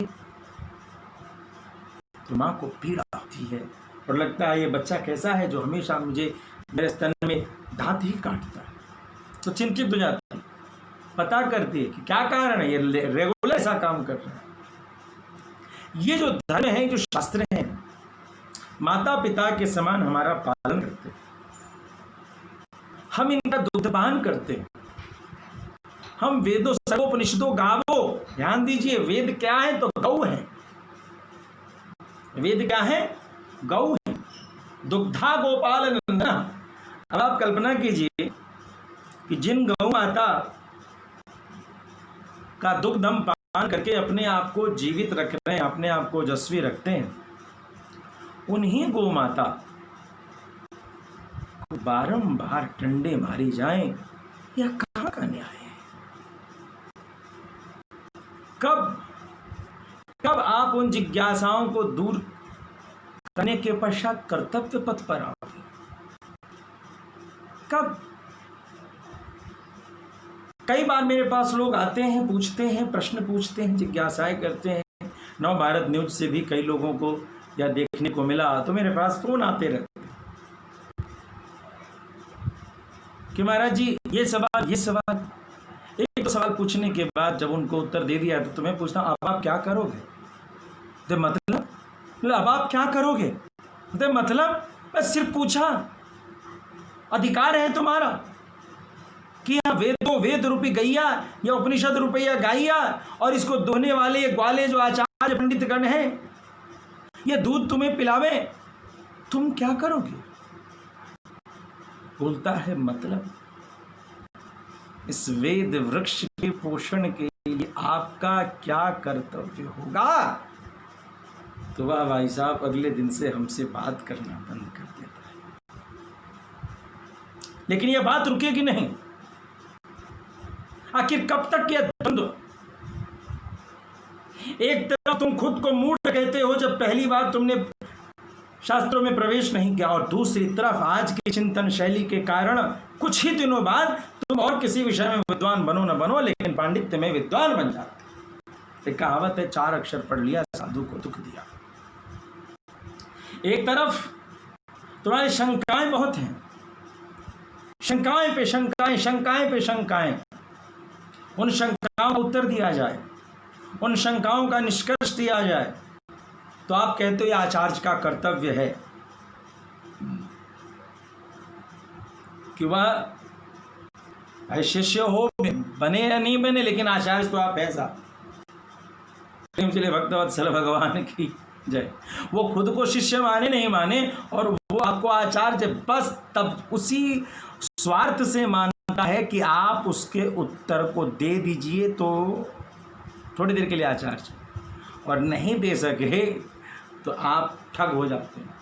तो माँ को पीड़ा होती है और लगता है ये बच्चा कैसा है जो हमेशा मुझे मेरे स्तन में दांत ही काटता है। तो चिंतित हो जाती है, पता करती है कि क्या कारण है, ये रेगुलर ऐसा काम कर रहा है। ये जो धर्म है, जो शास्त्र हैं, माता पिता के समान हमारा पालन करते हैं, हम इनका दुग्धपान करते हैं, हम वेदों सर्वोपनिषदों गावो। ध्यान दीजिए, वेद क्या है? तो गौ है। वेद क्या है? गौ है। दुग्धा गोपाल नंदना। अब आप कल्पना कीजिए कि जिन गौ माता का दुग्ध हम पान करके अपने आप को जीवित रख रहे हैं, अपने आप को यशस्वी रखते हैं, उन्हीं गौ माता को बारंबार टंडे मारी जाएं, यह कहाँ का न्याय है? कब कब आप उन जिज्ञासाओं को दूर करने के पश्चात कर्तव्य पथ पर आओगे? कब? कई बार मेरे पास लोग आते हैं, पूछते हैं, प्रश्न पूछते हैं, जिज्ञासाएं करते हैं। नव भारत न्यूज से भी कई लोगों को या देखने को मिला, तो मेरे पास फोन आते रहते कि महाराज जी ये सवाल एक तो सवाल पूछने के बाद जब उनको उत्तर दे दिया तो तुम्हें पूछना अब आप क्या करोगे? तो मतलब अब आप क्या करोगे? तो मतलब बस सिर्फ पूछा, अधिकार है तुम्हारा कि यहाँ वेद रूपी गैया या उपनिषद रुपया गाइया और इसको दोहने वाले ग्वाले जो आचार्य पंडितगण हैं ये दूध तुम्हें पिलावे, तुम क्या करोगे? बोलता है मतलब इस वेद वृक्ष के पोषण के लिए आपका क्या कर्तव्य होगा? तो वह भाई साहब अगले दिन से हमसे बात करना बंद कर देता है। लेकिन यह बात रुकेगी नहीं। आखिर कब तक यह द्वंद्व? एक तरफ तुम खुद को मूढ़ कहते हो जब पहली बार तुमने शास्त्रों में प्रवेश नहीं किया, और दूसरी तरफ आज की चिंतन शैली के कारण कुछ ही दिनों बाद तुम और किसी विषय में विद्वान बनो न बनो लेकिन पांडित्य में विद्वान बन जाते। एक कहावत है, 4 अक्षर पढ़ लिया साधु को दुख दिया। एक तरफ तुम्हारी शंकाएं बहुत हैं, शंकाएं पे शंकाएं, शंकाएं पे शंकाएं। उन शंकाओं का उत्तर दिया जाए, उन शंकाओं का निष्कर्ष दिया जाए, तो आप कहते हो यह आचार्य का कर्तव्य है कि वह भाई शिष्य हो बने या नहीं बने, लेकिन आचार्य तो आप ऐसा। चले भक्तवत्सल भगवान की जय। वो खुद को शिष्य माने नहीं माने और वो आपको आचार्य बस तब उसी स्वार्थ से मानता है कि आप उसके उत्तर को दे दीजिए तो थोड़ी देर के लिए आचार्य, और नहीं दे सके तो आप ठग हो जाते हैं।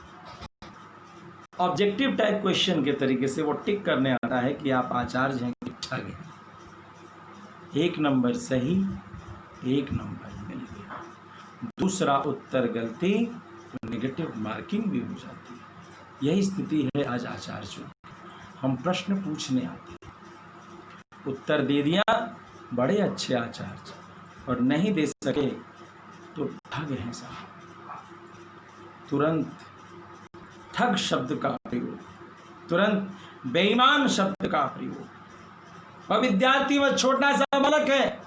ऑब्जेक्टिव टाइप क्वेश्चन के तरीके से वो टिक करने आता है कि आप आचार्य हैं कि ठग हैं। 1 नंबर सही, 1 नंबर मिल गया, दूसरा उत्तर गलती तो नेगेटिव मार्किंग भी हो जाती है। यही स्थिति है आज आचार्यों। हम प्रश्न पूछने आते हैं, उत्तर दे दिया, बड़े अच्छे आचार्य, और नहीं दे सके तो ठग हैं साहब। तुरंत ठग शब्द का प्रयोग, तुरंत बेईमान शब्द का प्रयोग। वह विद्यार्थी, वह छोटा सा बालक है,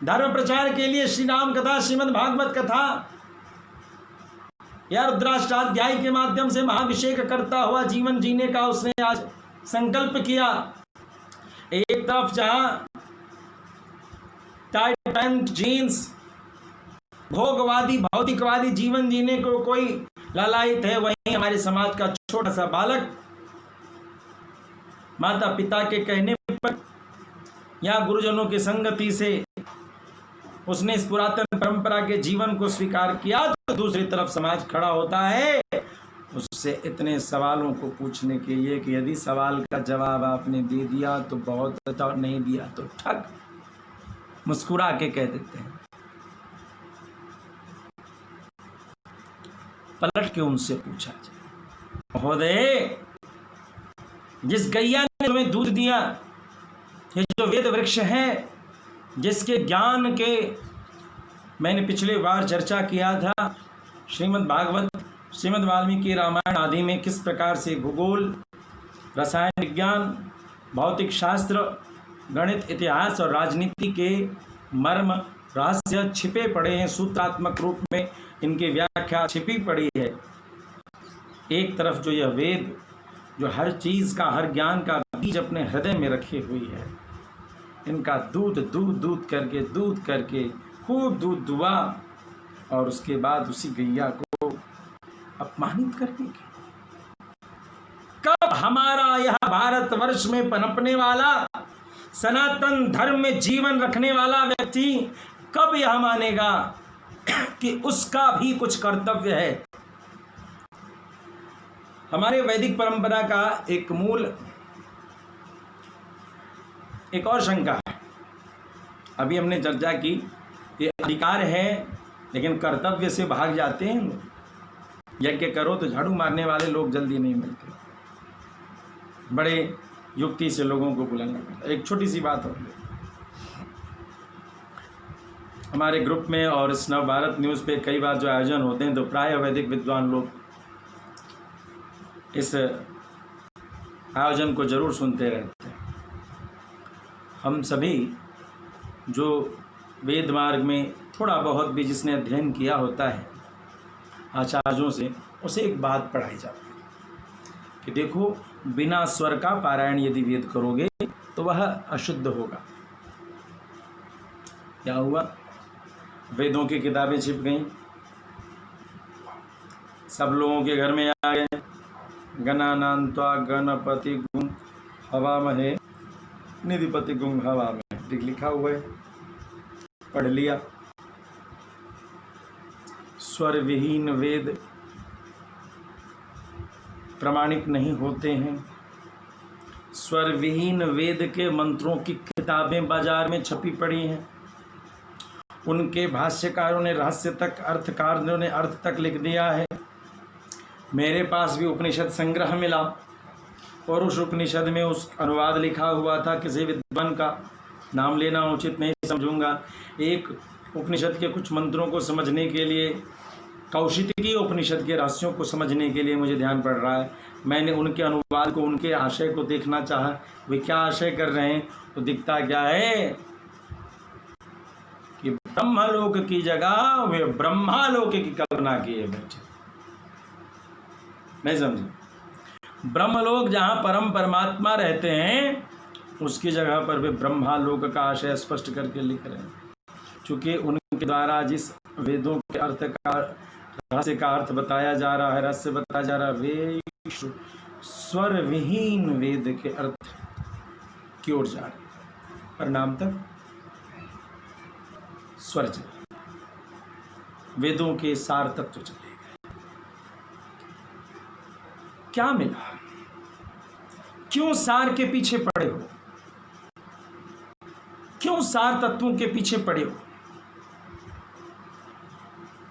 धर्म प्रचार के लिए श्री राम कथा, श्रीमद् भागवत कथा या रुद्राष्टाध्याय के माध्यम से महाभिषेक करता हुआ जीवन जीने का उसने आज संकल्प किया। एक तरफ जहां टाइट पैंट जीन्स भोगवादी भौतिकवादी जीवन जीने को कोई लालायित है, वहीं हमारे समाज का छोटा सा बालक माता पिता के कहने पर या गुरुजनों की संगति से उसने इस पुरातन परंपरा के जीवन को स्वीकार किया, तो दूसरी तरफ समाज खड़ा होता है उससे इतने सवालों को पूछने के लिए कि यदि सवाल का जवाब आपने दे दिया तो बहुत अच्छा, और नहीं दिया तो ठग, मुस्कुरा के कह देते हैं। पलट के उनसे पूछा जाए, महोदय जिस गैया ने तुम्हें दूध दिया, ये जो वेद वृक्ष है जिसके ज्ञान के मैंने पिछले बार चर्चा किया था, श्रीमद् भागवत, श्रीमद् वाल्मीकि रामायण आदि में किस प्रकार से भूगोल, रसायन विज्ञान, भौतिक शास्त्र, गणित, इतिहास और राजनीति के मर्म रहस्य छिपे पड़े हैं, सूत्रात्मक रूप में इनकी व्याख्या छिपी पड़ी है। एक तरफ जो यह वेद जो हर चीज़ का, हर ज्ञान का बीज अपने हृदय में रखे हुई है, इनका दूध करके खूब दूध दुआ और उसके बाद उसी गैया को अपमानित करने की। कब हमारा यह भारतवर्ष में पनपने वाला सनातन धर्म में जीवन रखने वाला व्यक्ति कब यह मानेगा कि उसका भी कुछ कर्तव्य है, हमारे वैदिक परंपरा का एक और शंका है। अभी हमने चर्चा की, ये अधिकार है लेकिन कर्तव्य से भाग जाते हैं लोग। यज्ञ करो तो झाड़ू मारने वाले लोग जल्दी नहीं मिलते, बड़े युक्ति से लोगों को बुलाना पड़ता। एक छोटी सी बात और हमारे ग्रुप में और इस नव भारत न्यूज़ पे कई बार जो आयोजन होते हैं तो प्राय वैदिक विद्वान लोग इस आयोजन को जरूर सुनते रहते हैं। हम सभी जो वेद मार्ग में थोड़ा बहुत भी जिसने अध्ययन किया होता है आचार्यों से, उसे एक बात पढ़ाई जाती है कि देखो, बिना स्वर का पारायण यदि वेद करोगे तो वह अशुद्ध होगा। क्या हुआ? वेदों की किताबें छिप गईं, सब लोगों के घर में आ गए। गणानान्त्वा गणपति गुं हवामहे निधिपति गुं हवामहे लिखा हुआ है, पढ़ लिया। स्वर विहीन वेद प्रमाणिक नहीं होते हैं। स्वर विहीन वेद के मंत्रों की किताबें बाजार में छपी पड़ी हैं। उनके भाष्यकारों ने रहस्य तक, अर्थकारों ने अर्थ तक लिख दिया है। मेरे पास भी उपनिषद संग्रह मिला और उस उपनिषद में उस अनुवाद लिखा हुआ था। किसी विद्वान का नाम लेना उचित नहीं समझूंगा। एक उपनिषद के कुछ मंत्रों को समझने के लिए, कौशिकी उपनिषद के रहस्यों को समझने के लिए मुझे ध्यान पड़ रहा है। मैंने उनके अनुवाद को, उनके आशय को देखना चाहा, वे क्या आशय कर रहे हैं। तो दिखता क्या है कि ब्रह्मलोक की जगह वे ब्रह्मालोक की कल्पना किए बैठे। नहीं समझे? ब्रह्मलोक जहाँ परम परमात्मा रहते हैं उसकी जगह पर वे ब्रह्मालोक का आशय स्पष्ट करके लिख रहे हैं। चूँकि उनके द्वारा जिस वेदों के अर्थ का, रहस्य का अर्थ बताया जा रहा है, रहस्य बताया जा रहा है, वे स्वर विहीन वेद के अर्थ की ओर जा रहे, परिणाम तक स्वर चले, वेदों के सार तत्व चले गए। क्या मिला? क्यों सार के पीछे पड़े हो? क्यों सार तत्वों के पीछे पड़े हो?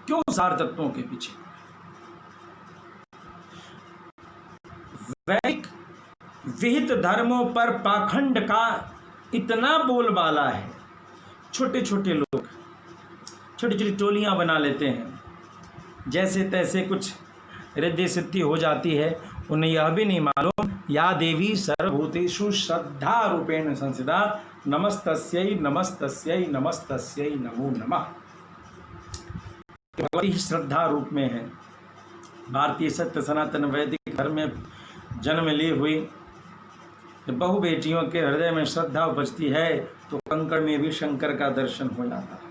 क्यों सार तत्वों के पीछे? वैदिक विहित धर्मों पर पाखंड का इतना बोलबाला है। छोटे छोटे लोग छोटी छोटी टोलियां बना लेते हैं, जैसे तैसे कुछ रिद्धि सिद्धि हो जाती है। उन्हें यह भी नहीं मालूम, या देवी सर्वभूतेषु श्रद्धा रूपेण संस्थिता नमस्तस्यै नमस्तस्यै नमस्तस्यै नमो नमः। भगवती श्रद्धा रूप में है। भारतीय सत्य सनातन वैदिक धर्म में जन्म ली हुई बहु बेटियों के हृदय में श्रद्धा उपजती है तो कंकड़ में भी शंकर का दर्शन हो जाता है।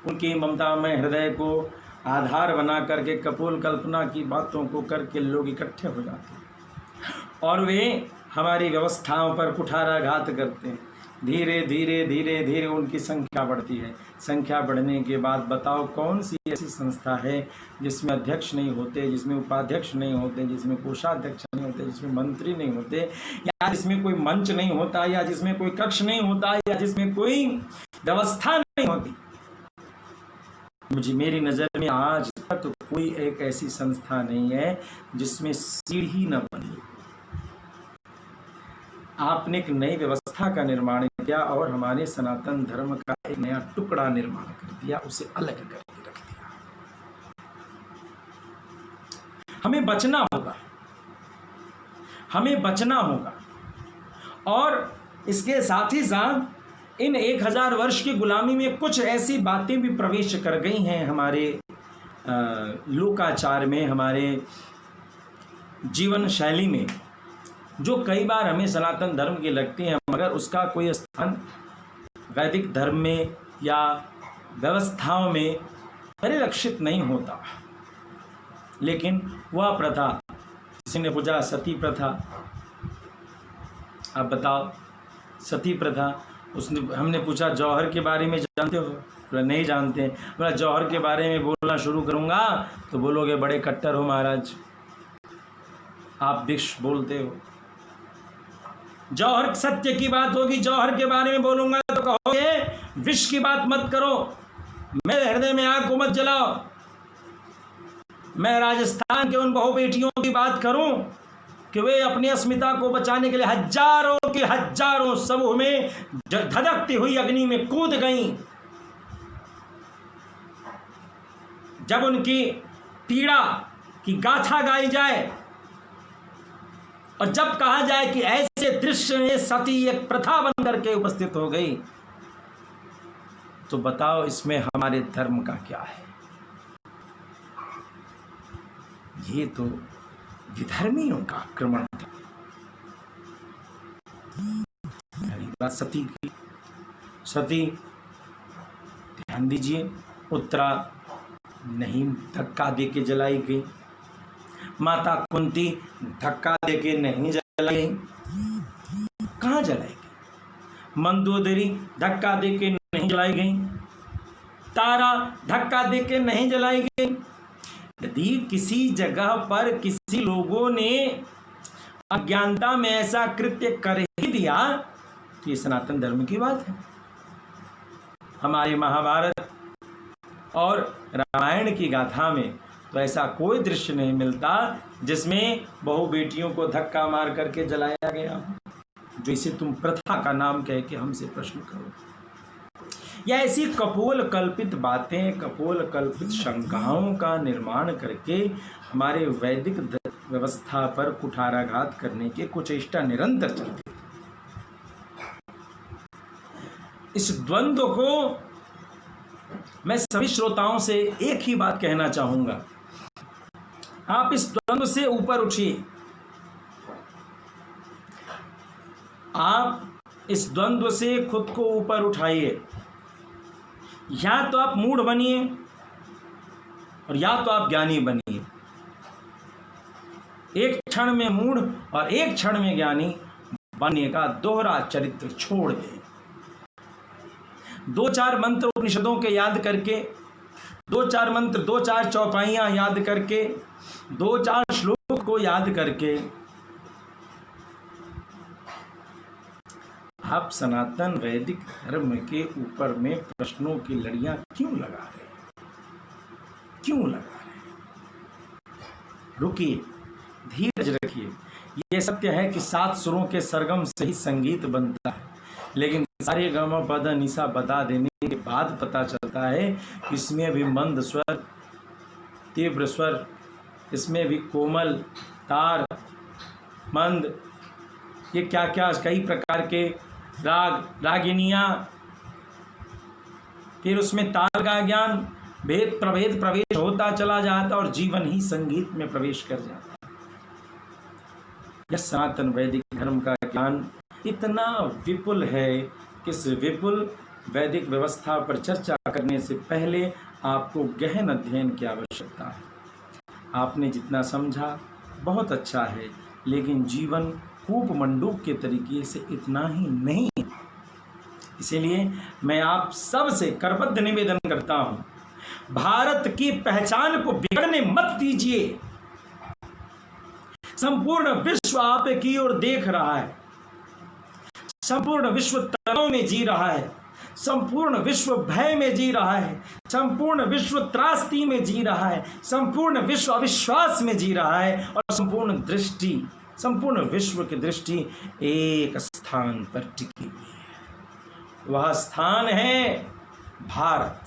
उनकी ममता में हृदय को आधार बना करके कपोल कल्पना की बातों को करके लोग इकट्ठे हो जाते हैं और वे हमारी व्यवस्थाओं पर कुठाराघात करते हैं। धीरे धीरे धीरे धीरे उनकी संख्या बढ़ती है। संख्या बढ़ने के बाद बताओ कौन सी ऐसी संस्था है जिसमें अध्यक्ष नहीं होते, जिसमें उपाध्यक्ष नहीं होते, जिसमें कोषाध्यक्ष नहीं होते, जिसमें मंत्री नहीं होते, या जिसमें कोई मंच नहीं होता, या जिसमें कोई कक्ष नहीं होता, या जिसमें कोई व्यवस्था नहीं होती। मेरी नज़र में आज तक कोई एक ऐसी संस्था नहीं है जिसमें सीढ़ी न बनी। आपने एक नई व्यवस्था का निर्माण किया और हमारे सनातन धर्म का एक नया टुकड़ा निर्माण कर दिया, उसे अलग करके रख दिया। हमें बचना होगा, हमें बचना होगा। और इसके साथ ही साथ इन 1000 वर्ष की गुलामी में कुछ ऐसी बातें भी प्रवेश कर गई हैं हमारे लोकाचार में, हमारे जीवन शैली में, जो कई बार हमें सनातन धर्म की लगती हैं, मगर उसका कोई स्थान वैदिक धर्म में या व्यवस्थाओं में परिलक्षित नहीं होता। लेकिन वह प्रथा, किसी ने पूछा सती प्रथा, आप बताओ सती प्रथा। उसने, हमने पूछा जौहर के बारे में जानते हो? बोला नहीं जानते। बोला जौहर के बारे में बोलना शुरू करूँगा तो बोलोगे बड़े कट्टर हो महाराज। आप विष बोलते हो। जौहर सत्य की बात होगी, जौहर के बारे में बोलूंगा तो कहोगे विष की बात मत करो, मेरे हृदय में आग को मत जलाओ। मैं राजस्थान के उन बहु बेटियों की बात करूं कि वे अपनी अस्मिता को बचाने के लिए हजारों के हजारों समूह में धधकती हुई अग्नि में कूद गईं। जब उनकी पीड़ा की गाथा गाई जाए और जब कहा जाए कि ऐसे दृश्य में सती एक प्रथा बन करके उपस्थित हो गई, तो बताओ इसमें हमारे धर्म का क्या है? ये तो विधर्मियों का आक्रमण था। बात सती की, सती ध्यान दीजिए, उत्तरा नहीं धक्का दे के जलाई गई, माता कुंती धक्का दे के नहीं जलाई गई, कहाँ जलाई गई? मंदोदरी धक्का दे के नहीं जलाई गई, तारा धक्का दे के नहीं जलाई गई। यदि किसी जगह पर किसी लोगों ने अज्ञानता में ऐसा कृत्य कर ही दिया तो ये सनातन धर्म की बात है। हमारे महाभारत और रामायण की गाथा में तो ऐसा कोई दृश्य नहीं मिलता जिसमें बहु बेटियों को धक्का मार करके जलाया गया, जो इसे तुम प्रथा का नाम कह के हमसे प्रश्न करो। या ऐसी कपोल कल्पित बातें, कपोल कल्पित शंकाओं का निर्माण करके हमारे वैदिक व्यवस्था पर कुठाराघात करने के कुचेष्टा निरंतर चलती। इस द्वंद्व को मैं सभी श्रोताओं से एक ही बात कहना चाहूंगा, आप इस द्वंद्व से ऊपर उठिए। आप इस द्वंद्व से खुद को ऊपर उठाइए। या तो आप मूढ़ बनिए और या तो आप ज्ञानी बनिए। एक क्षण में मूढ़ और एक क्षण में ज्ञानी बनने का दोहरा चरित्र छोड़ दें। 2-4 मंत्र उपनिषदों के याद करके, 2-4 मंत्र, 2-4 चौपाइयां याद करके, 2-4 श्लोक को याद करके आप सनातन वैदिक धर्म के ऊपर में प्रश्नों की लड़ियां क्यों लगा रहे हैं? क्यों लगा रहे हैं? रुकिए, धीरज रखिए। ये सत्य है कि 7 सुरों के सरगम से ही संगीत बनता है, लेकिन सारे गम पद निशा बता देने के बाद पता चलता है कि इसमें भी मंद स्वर, तीव्र स्वर, इसमें भी कोमल तार, मंद, ये क्या क्या कई प्रकार के राग, रागिनियाँ, फिर उसमें ताल का ज्ञान, भेद प्रभेद प्रवेश होता चला जाता और जीवन ही संगीत में प्रवेश कर जाता। यह सनातन वैदिक धर्म का ज्ञान इतना विपुल है कि इस विपुल वैदिक व्यवस्था पर चर्चा करने से पहले आपको गहन अध्ययन की आवश्यकता है। आपने जितना समझा बहुत अच्छा है, लेकिन जीवन कूप मंडूक के तरीके से इतना ही नहीं। इसीलिए मैं आप सब से करबद्ध निवेदन करता हूं, भारत की पहचान को बिगड़ने मत दीजिए। संपूर्ण विश्व आप की ओर देख रहा है, संपूर्ण विश्व तनाव में जी रहा है, संपूर्ण विश्व भय में जी रहा है, संपूर्ण विश्व त्रासदी में जी रहा है, संपूर्ण विश्व अविश्वास में जी रहा है और संपूर्ण विश्व की दृष्टि एक स्थान पर टिकी हुई है। वह स्थान है भारत,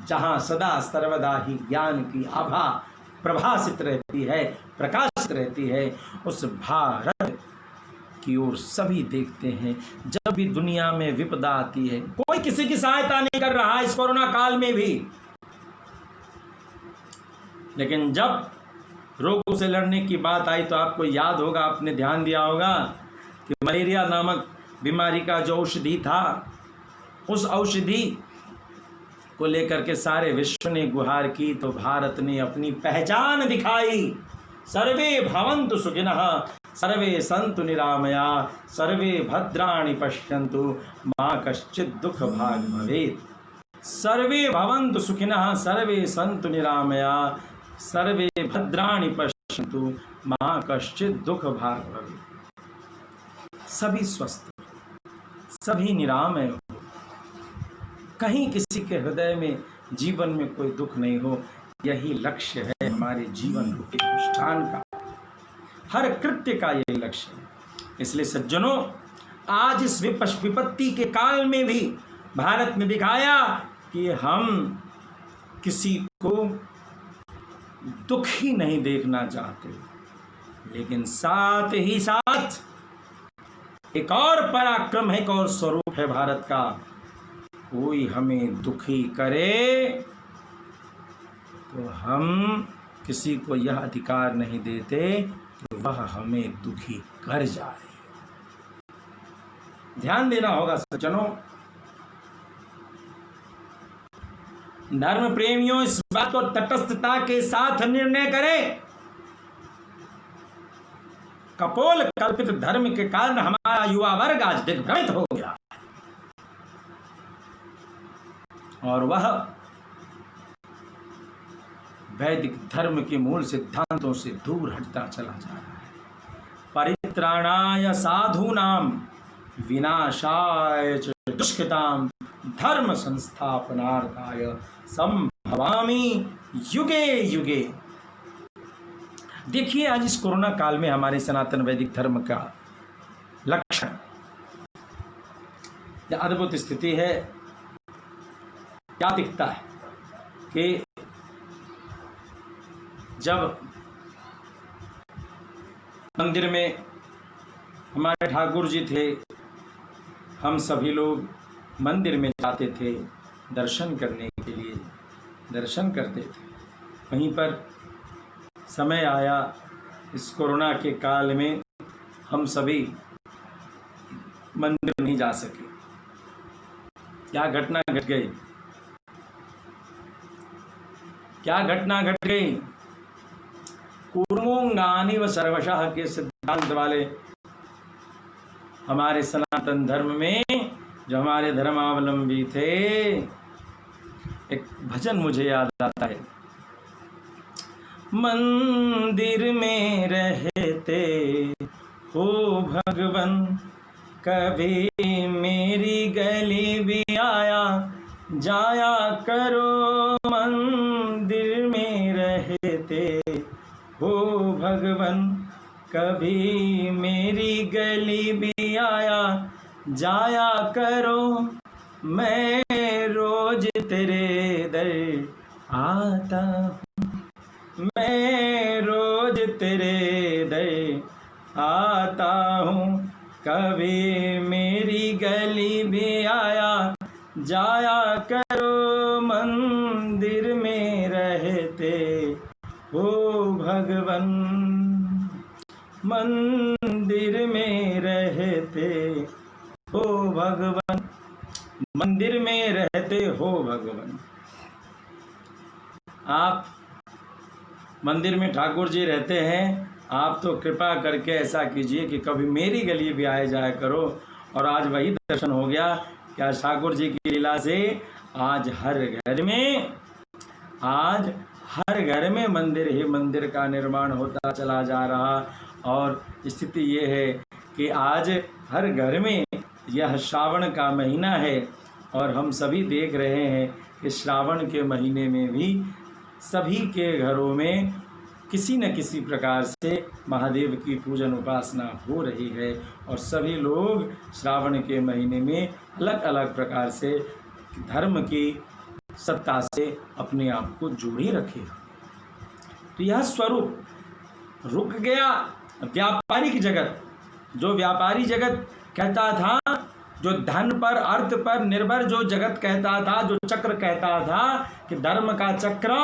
जहां सदा सर्वदा ही ज्ञान की आभा प्रभासित रहती है, प्रकाशित रहती है। उस भारत की ओर सभी देखते हैं। जब भी दुनिया में विपदा आती है, कोई किसी की सहायता नहीं कर रहा इस कोरोना काल में भी, लेकिन जब रोगों से लड़ने की बात आई तो आपको याद होगा, आपने ध्यान दिया होगा कि मलेरिया नामक बीमारी का जो औषधि था, उस औषधि को लेकर के सारे विश्व ने गुहार की तो भारत ने अपनी पहचान दिखाई। सर्वे भवन्तु सुखिनः, सर्वे सन्तु निरामया, सर्वे भद्राणि पश्यन्तु, मा कश्चित् दुःख भाग् भवेत्। सर्वे भवन्तु सुखिनः, सर्वे सन्तु निरामया, सर्वे भद्राणि पश्यन्तु मा कश्चित् दुख भाग् भवेत्। सभी स्वस्थ, सभी निरामय हो, कहीं किसी के हृदय में जीवन में कोई दुख नहीं हो, यही लक्ष्य है हमारे जीवन के अनुष्ठान का, हर कृत्य का यही लक्ष्य है। इसलिए सज्जनों, आज इस विपत्ति के काल में भी भारत ने दिखाया कि हम किसी को दुखी नहीं देखना चाहते, लेकिन साथ ही साथ एक और पराक्रम है, एक और स्वरूप है भारत का। कोई हमें दुखी करे तो हम किसी को यह अधिकार नहीं देते कि वह हमें दुखी कर जाए। ध्यान देना होगा सज्जनों। धर्म प्रेमियों, इस बात को तटस्थता के साथ निर्णय करें। कपोल कल्पित धर्म के कारण हमारा युवा वर्ग आज दिग्भ्रमित हो गया और वह वैदिक धर्म के मूल सिद्धांतों से दूर हटता चला जा रहा है। परित्राणाय साधूनां विनाशाय च दुष्कृतां धर्म संस्थापनार्थाय संभवामि युगे युगे। देखिए, आज इस कोरोना काल में हमारे सनातन वैदिक धर्म का लक्षण, यह अद्भुत स्थिति है। क्या दिखता है कि जब मंदिर में हमारे ठाकुर जी थे, हम सभी लोग मंदिर में जाते थे दर्शन करने के लिए, दर्शन करते थे। वहीं पर समय आया इस कोरोना के काल में हम सभी मंदिर नहीं जा सके। क्या घटना घट गई, क्या घटना घट गई? कूर्मोंगानि व सर्वशः के सिद्धांत वाले हमारे सनातन धर्म में जो हमारे धर्मावलंबी थे, एक भजन मुझे याद आता है। मंदिर में रहते हो भगवन, कभी मेरी गली भी आया जाया करो। मंदिर में रहते हो भगवन, कभी मेरी गली भी आया जाया करो। मैं रोज तेरे दर आता हूँ, मैं रोज तेरे दर आता हूँ, कभी मेरी गली भी आया जाया करो। मंदिर में रहते हो भगवन, मंदिर में रहते हो भगवन, मंदिर में रहते हो भगवन। आप मंदिर में ठाकुर जी रहते हैं, आप तो कृपा करके ऐसा कीजिए कि कभी मेरी गली भी आए जाया करो। और आज वही दर्शन हो गया क्या ठाकुर जी की लीला से आज हर घर में मंदिर ही मंदिर का निर्माण होता चला जा रहा। और स्थिति ये है कि आज हर घर में यह श्रावण का महीना है और हम सभी देख रहे हैं कि श्रावण के महीने में भी सभी के घरों में किसी न किसी प्रकार से महादेव की पूजन उपासना हो रही है और सभी लोग श्रावण के महीने में अलग अलग प्रकार से धर्म की सत्ता से अपने आप को जोड़े रखे। तो यह स्वरूप रुक गया। व्यापारिक जगत, जो व्यापारी जगत कहता था, जो धन पर अर्थ पर निर्भर जो जगत कहता था, जो चक्र कहता था कि धर्म का चक्र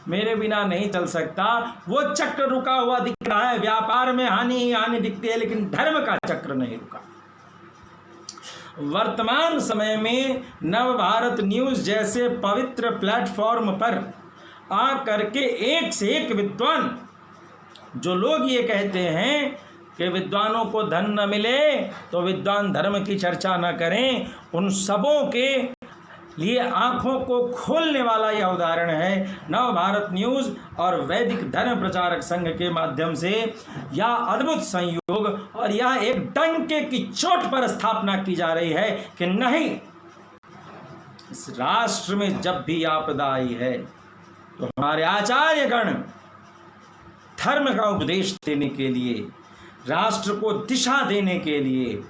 मेरे बिना नहीं चल सकता, वो चक्र रुका हुआ दिख रहा है। व्यापार में हानि ही हानि दिखती है, लेकिन धर्म का चक्र नहीं रुका। वर्तमान समय में नव भारत न्यूज जैसे पवित्र प्लेटफॉर्म पर आ करके एक से एक विद्वान, जो लोग ये कहते हैं कि विद्वानों को धन न मिले तो विद्वान धर्म की चर्चा न करें, उन सबों के लिए आंखों को खोलने वाला यह उदाहरण है। नव भारत न्यूज और वैदिक धर्म प्रचारक संघ के माध्यम से यह अद्भुत संयोग और यह एक डंके की चोट पर स्थापना की जा रही है कि नहीं, इस राष्ट्र में जब भी आपदा आई है तो हमारे आचार्यगण धर्म का उपदेश देने के लिए, राष्ट्र को दिशा देने के लिए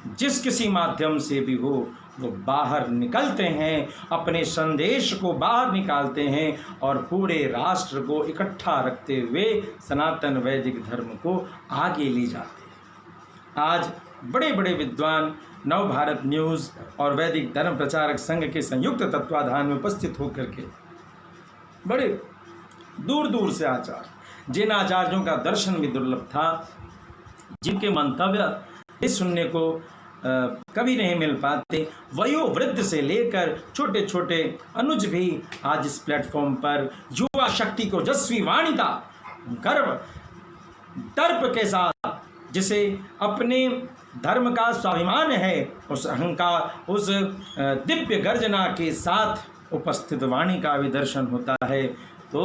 जिस किसी माध्यम से भी हो वो बाहर निकलते हैं, अपने संदेश को बाहर निकालते हैं और पूरे राष्ट्र को इकट्ठा रखते हुए सनातन वैदिक धर्म को आगे ले जाते हैं। आज बड़े बड़े विद्वान नव भारत न्यूज़ और वैदिक धर्म प्रचारक संघ के संयुक्त तत्वाधान में उपस्थित होकर के बड़े दूर दूर से आचार्य, जिन आचार्यों का दर्शन भी दुर्लभ था, जिनके मंतव्य सुनने को कभी नहीं मिल पाते, वयोवृद्ध से लेकर छोटे छोटे अनुज भी आज इस प्लेटफॉर्म पर युवा शक्ति को जस्वी वाणिता गर्व दर्प के साथ, जिसे अपने धर्म का स्वाभिमान है, उस अहंकार, उस दिव्य गर्जना के साथ उपस्थित वाणी का भी दर्शन होता है। तो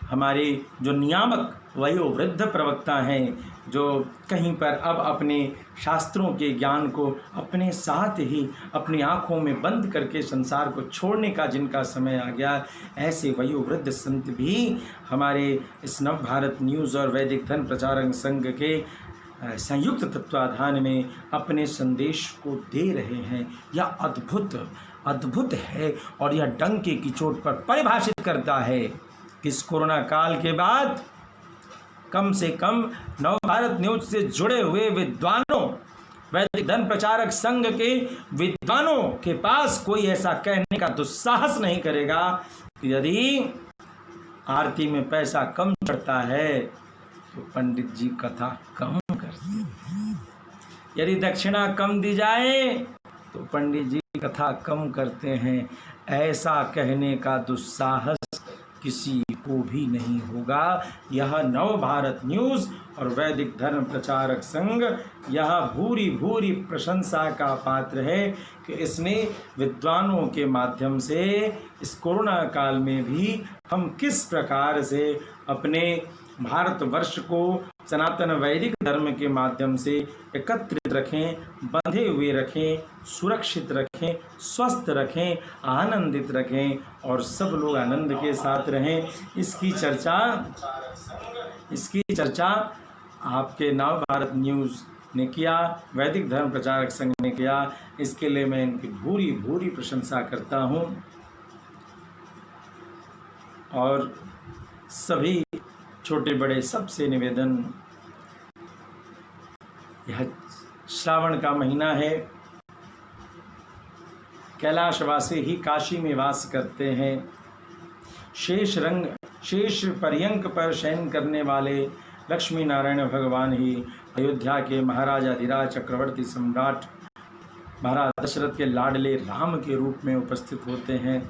हमारे जो नियामक वयोवृद्ध प्रवक्ता हैं, जो कहीं पर अब अपने शास्त्रों के ज्ञान को अपने साथ ही अपनी आँखों में बंद करके संसार को छोड़ने का जिनका समय आ गया, ऐसे वयोवृद्ध संत भी हमारे इस नव भारत न्यूज़ और वैदिक धर्म प्रचारक संघ के संयुक्त तत्वाधान में अपने संदेश को दे रहे हैं। यह अद्भुत है और यह डंके की चोट पर परिभाषित करता है कि इस कोरोना काल के बाद कम से कम नव भारत न्यूज से जुड़े हुए विद्वानों, वैदिक धर्म प्रचारक संघ के विद्वानों के पास कोई ऐसा कहने का दुस्साहस नहीं करेगा कि यदि आरती में पैसा कम चढ़ता है तो पंडित जी कथा कम करते हैं, यदि दक्षिणा कम दी जाए तो पंडित जी कथा कम करते हैं। ऐसा कहने का दुस्साहस किसी को भी नहीं होगा। यह नव भारत न्यूज़ और वैदिक धर्म प्रचारक संघ यह भूरी भूरी प्रशंसा का पात्र है कि इसने विद्वानों के माध्यम से इस कोरोना काल में भी हम किस प्रकार से अपने भारतवर्ष को सनातन वैदिक धर्म के माध्यम से एकत्रित रखें, बंधे हुए रखें, सुरक्षित रखें, स्वस्थ रखें, आनंदित रखें और सब लोग आनंद के साथ रहें। इसकी चर्चा आपके नव भारत न्यूज़ ने किया, वैदिक धर्म प्रचारक संघ ने किया। इसके लिए मैं इनकी भूरी भूरी प्रशंसा करता हूँ और सभी छोटे बड़े सबसे निवेदन, यह श्रावण का महीना है, कैलाशवासी ही काशी में वास करते हैं। शेष पर्यंक पर शयन करने वाले लक्ष्मी नारायण भगवान ही अयोध्या के महाराजाधिराज चक्रवर्ती सम्राट महाराज दशरथ के लाडले राम के रूप में उपस्थित होते हैं।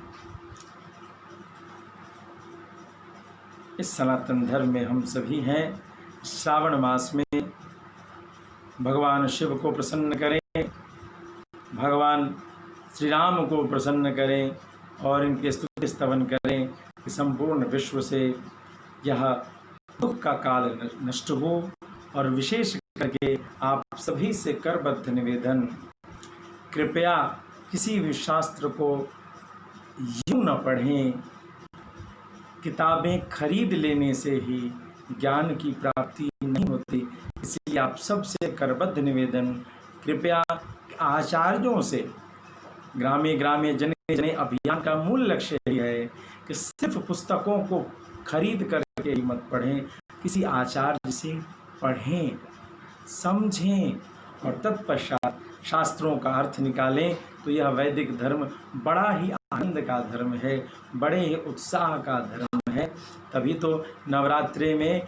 इस सनातन धर्म में हम सभी हैं। श्रावण मास में भगवान शिव को प्रसन्न करें, भगवान श्री राम को प्रसन्न करें और इनके स्तुति स्तवन करें कि संपूर्ण विश्व से यह दुख का काल नष्ट हो। और विशेष करके आप सभी से करबद्ध निवेदन, कृपया किसी भी शास्त्र को यूं न पढ़ें। किताबें खरीद लेने से ही ज्ञान की प्राप्ति नहीं होती। इसलिए आप सबसे करबद्ध निवेदन, कृपया आचार्यों से, ग्रामे ग्रामे जने जने अभियान का मूल लक्ष्य यही है कि सिर्फ पुस्तकों को खरीद करके ही मत पढ़ें, किसी आचार्य से पढ़ें, समझें और तत्पश्चात शास्त्रों का अर्थ निकालें। तो यह वैदिक धर्म बड़ा ही आनंद का धर्म है, बड़े ही उत्साह का धर्म है। तभी तो नवरात्रि में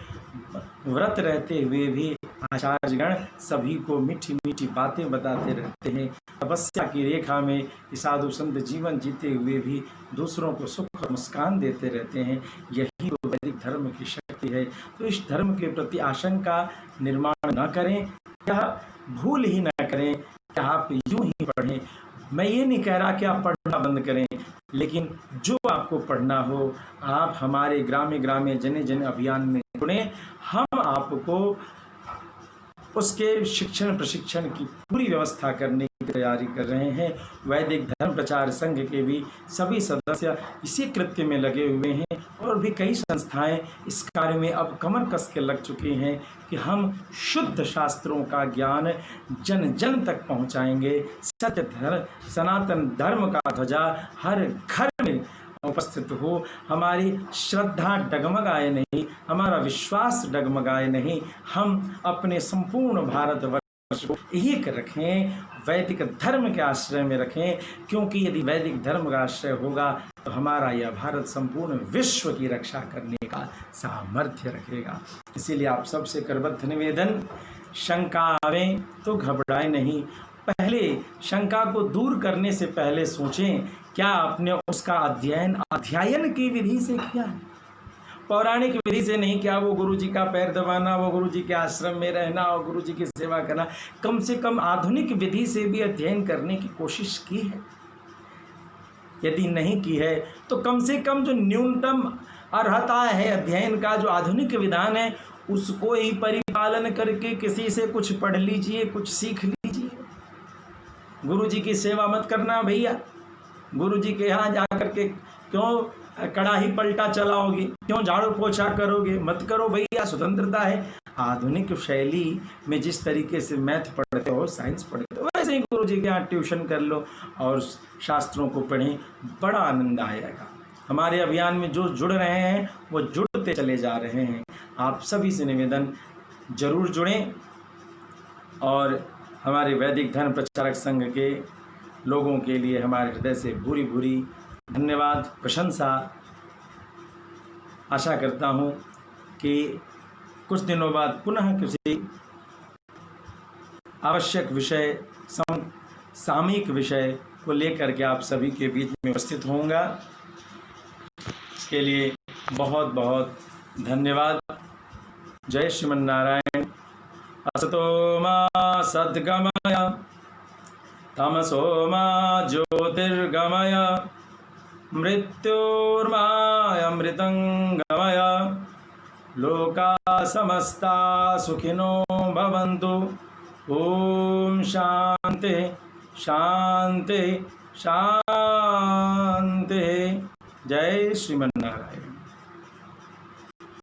व्रत रहते हुए भी आचार्यगण सभी को मीठी मीठी बातें बताते रहते हैं। तपस्या की रेखा में साधु संत जीवन जीते हुए भी दूसरों को सुख और मुस्कान देते रहते हैं। यही तो वैदिक धर्म की शक्ति है। तो इस धर्म के प्रति आशंका निर्माण न करें, यह भूल ही न करें कि आप यूं ही पढ़ें। मैं ये नहीं कह रहा कि आप पढ़ना बंद करें, लेकिन जो आपको पढ़ना हो आप हमारे ग्रामे ग्रामे जने जन अभियान में जुड़ें। हम आपको उसके शिक्षण प्रशिक्षण की पूरी व्यवस्था करने की तैयारी कर रहे हैं। वैदिक धर्म प्रचार संघ के भी सभी सदस्य इसी कृत्य में लगे हुए हैं और भी कई संस्थाएं इस कार्य में अब कमर कस के लग चुकी हैं कि हम शुद्ध शास्त्रों का ज्ञान जन जन तक पहुंचाएंगे। सत्य धर्म सनातन धर्म का ध्वजा हर घर में उपस्थित हो, हमारी श्रद्धा डगमगाए नहीं, हमारा विश्वास डगमगाए नहीं, हम अपने संपूर्ण भारतवर्ष को एक रखें, वैदिक धर्म के आश्रय में रखें। क्योंकि यदि वैदिक धर्म का आश्रय होगा तो हमारा यह भारत संपूर्ण विश्व की रक्षा करने का सामर्थ्य रखेगा। इसीलिए आप सबसे करबद्ध निवेदन, शंका आवे तो घबराए नहीं। पहले शंका को दूर करने से पहले सोचें क्या आपने उसका अध्ययन की विधि से किया है, पौराणिक विधि से नहीं। क्या वो गुरु जी का पैर दबाना, वो गुरु जी के आश्रम में रहना और गुरु जी की सेवा करना, कम से कम आधुनिक विधि से भी अध्ययन करने की कोशिश की है? यदि नहीं की है तो कम से कम जो न्यूनतम अर्हता है अध्ययन का, जो आधुनिक विधान है, उसको ही परिपालन करके किसी से कुछ पढ़ लीजिए, कुछ सीख लीजिए। गुरु जी की सेवा मत करना भैया, गुरु जी के यहाँ जा कर के क्यों कड़ाही पलटा चलाओगे, क्यों झाड़ू पोछा करोगे, मत करो भैया, स्वतंत्रता है। आधुनिक शैली में जिस तरीके से मैथ पढ़ते हो, साइंस पढ़ते हो, वैसे ही गुरु जी के यहाँ ट्यूशन कर लो और शास्त्रों को पढ़ें, बड़ा आनंद आएगा। हमारे अभियान में जो जुड़ रहे हैं वो जुड़ते चले जा रहे हैं। आप सभी से निवेदन, जरूर जुड़ें और हमारे वैदिक धर्म प्रचारक संघ के लोगों के लिए हमारे हृदय से भूरी भूरी धन्यवाद, प्रशंसा। आशा करता हूँ कि कुछ दिनों बाद पुनः किसी आवश्यक विषय, सामयिक विषय को लेकर के आप सभी के बीच में उपस्थित होऊंगा। इसके लिए बहुत बहुत धन्यवाद। जय श्रीमन्नारायण। असतो मा सद्गमय, तमसो मा ज्योतिर्गमय, मृत्युर्मामृतंगमय। लोका समस्ता सुखिनो भवन्तु। ओम शांति शांति शांति। जय श्रीमन्नारायण।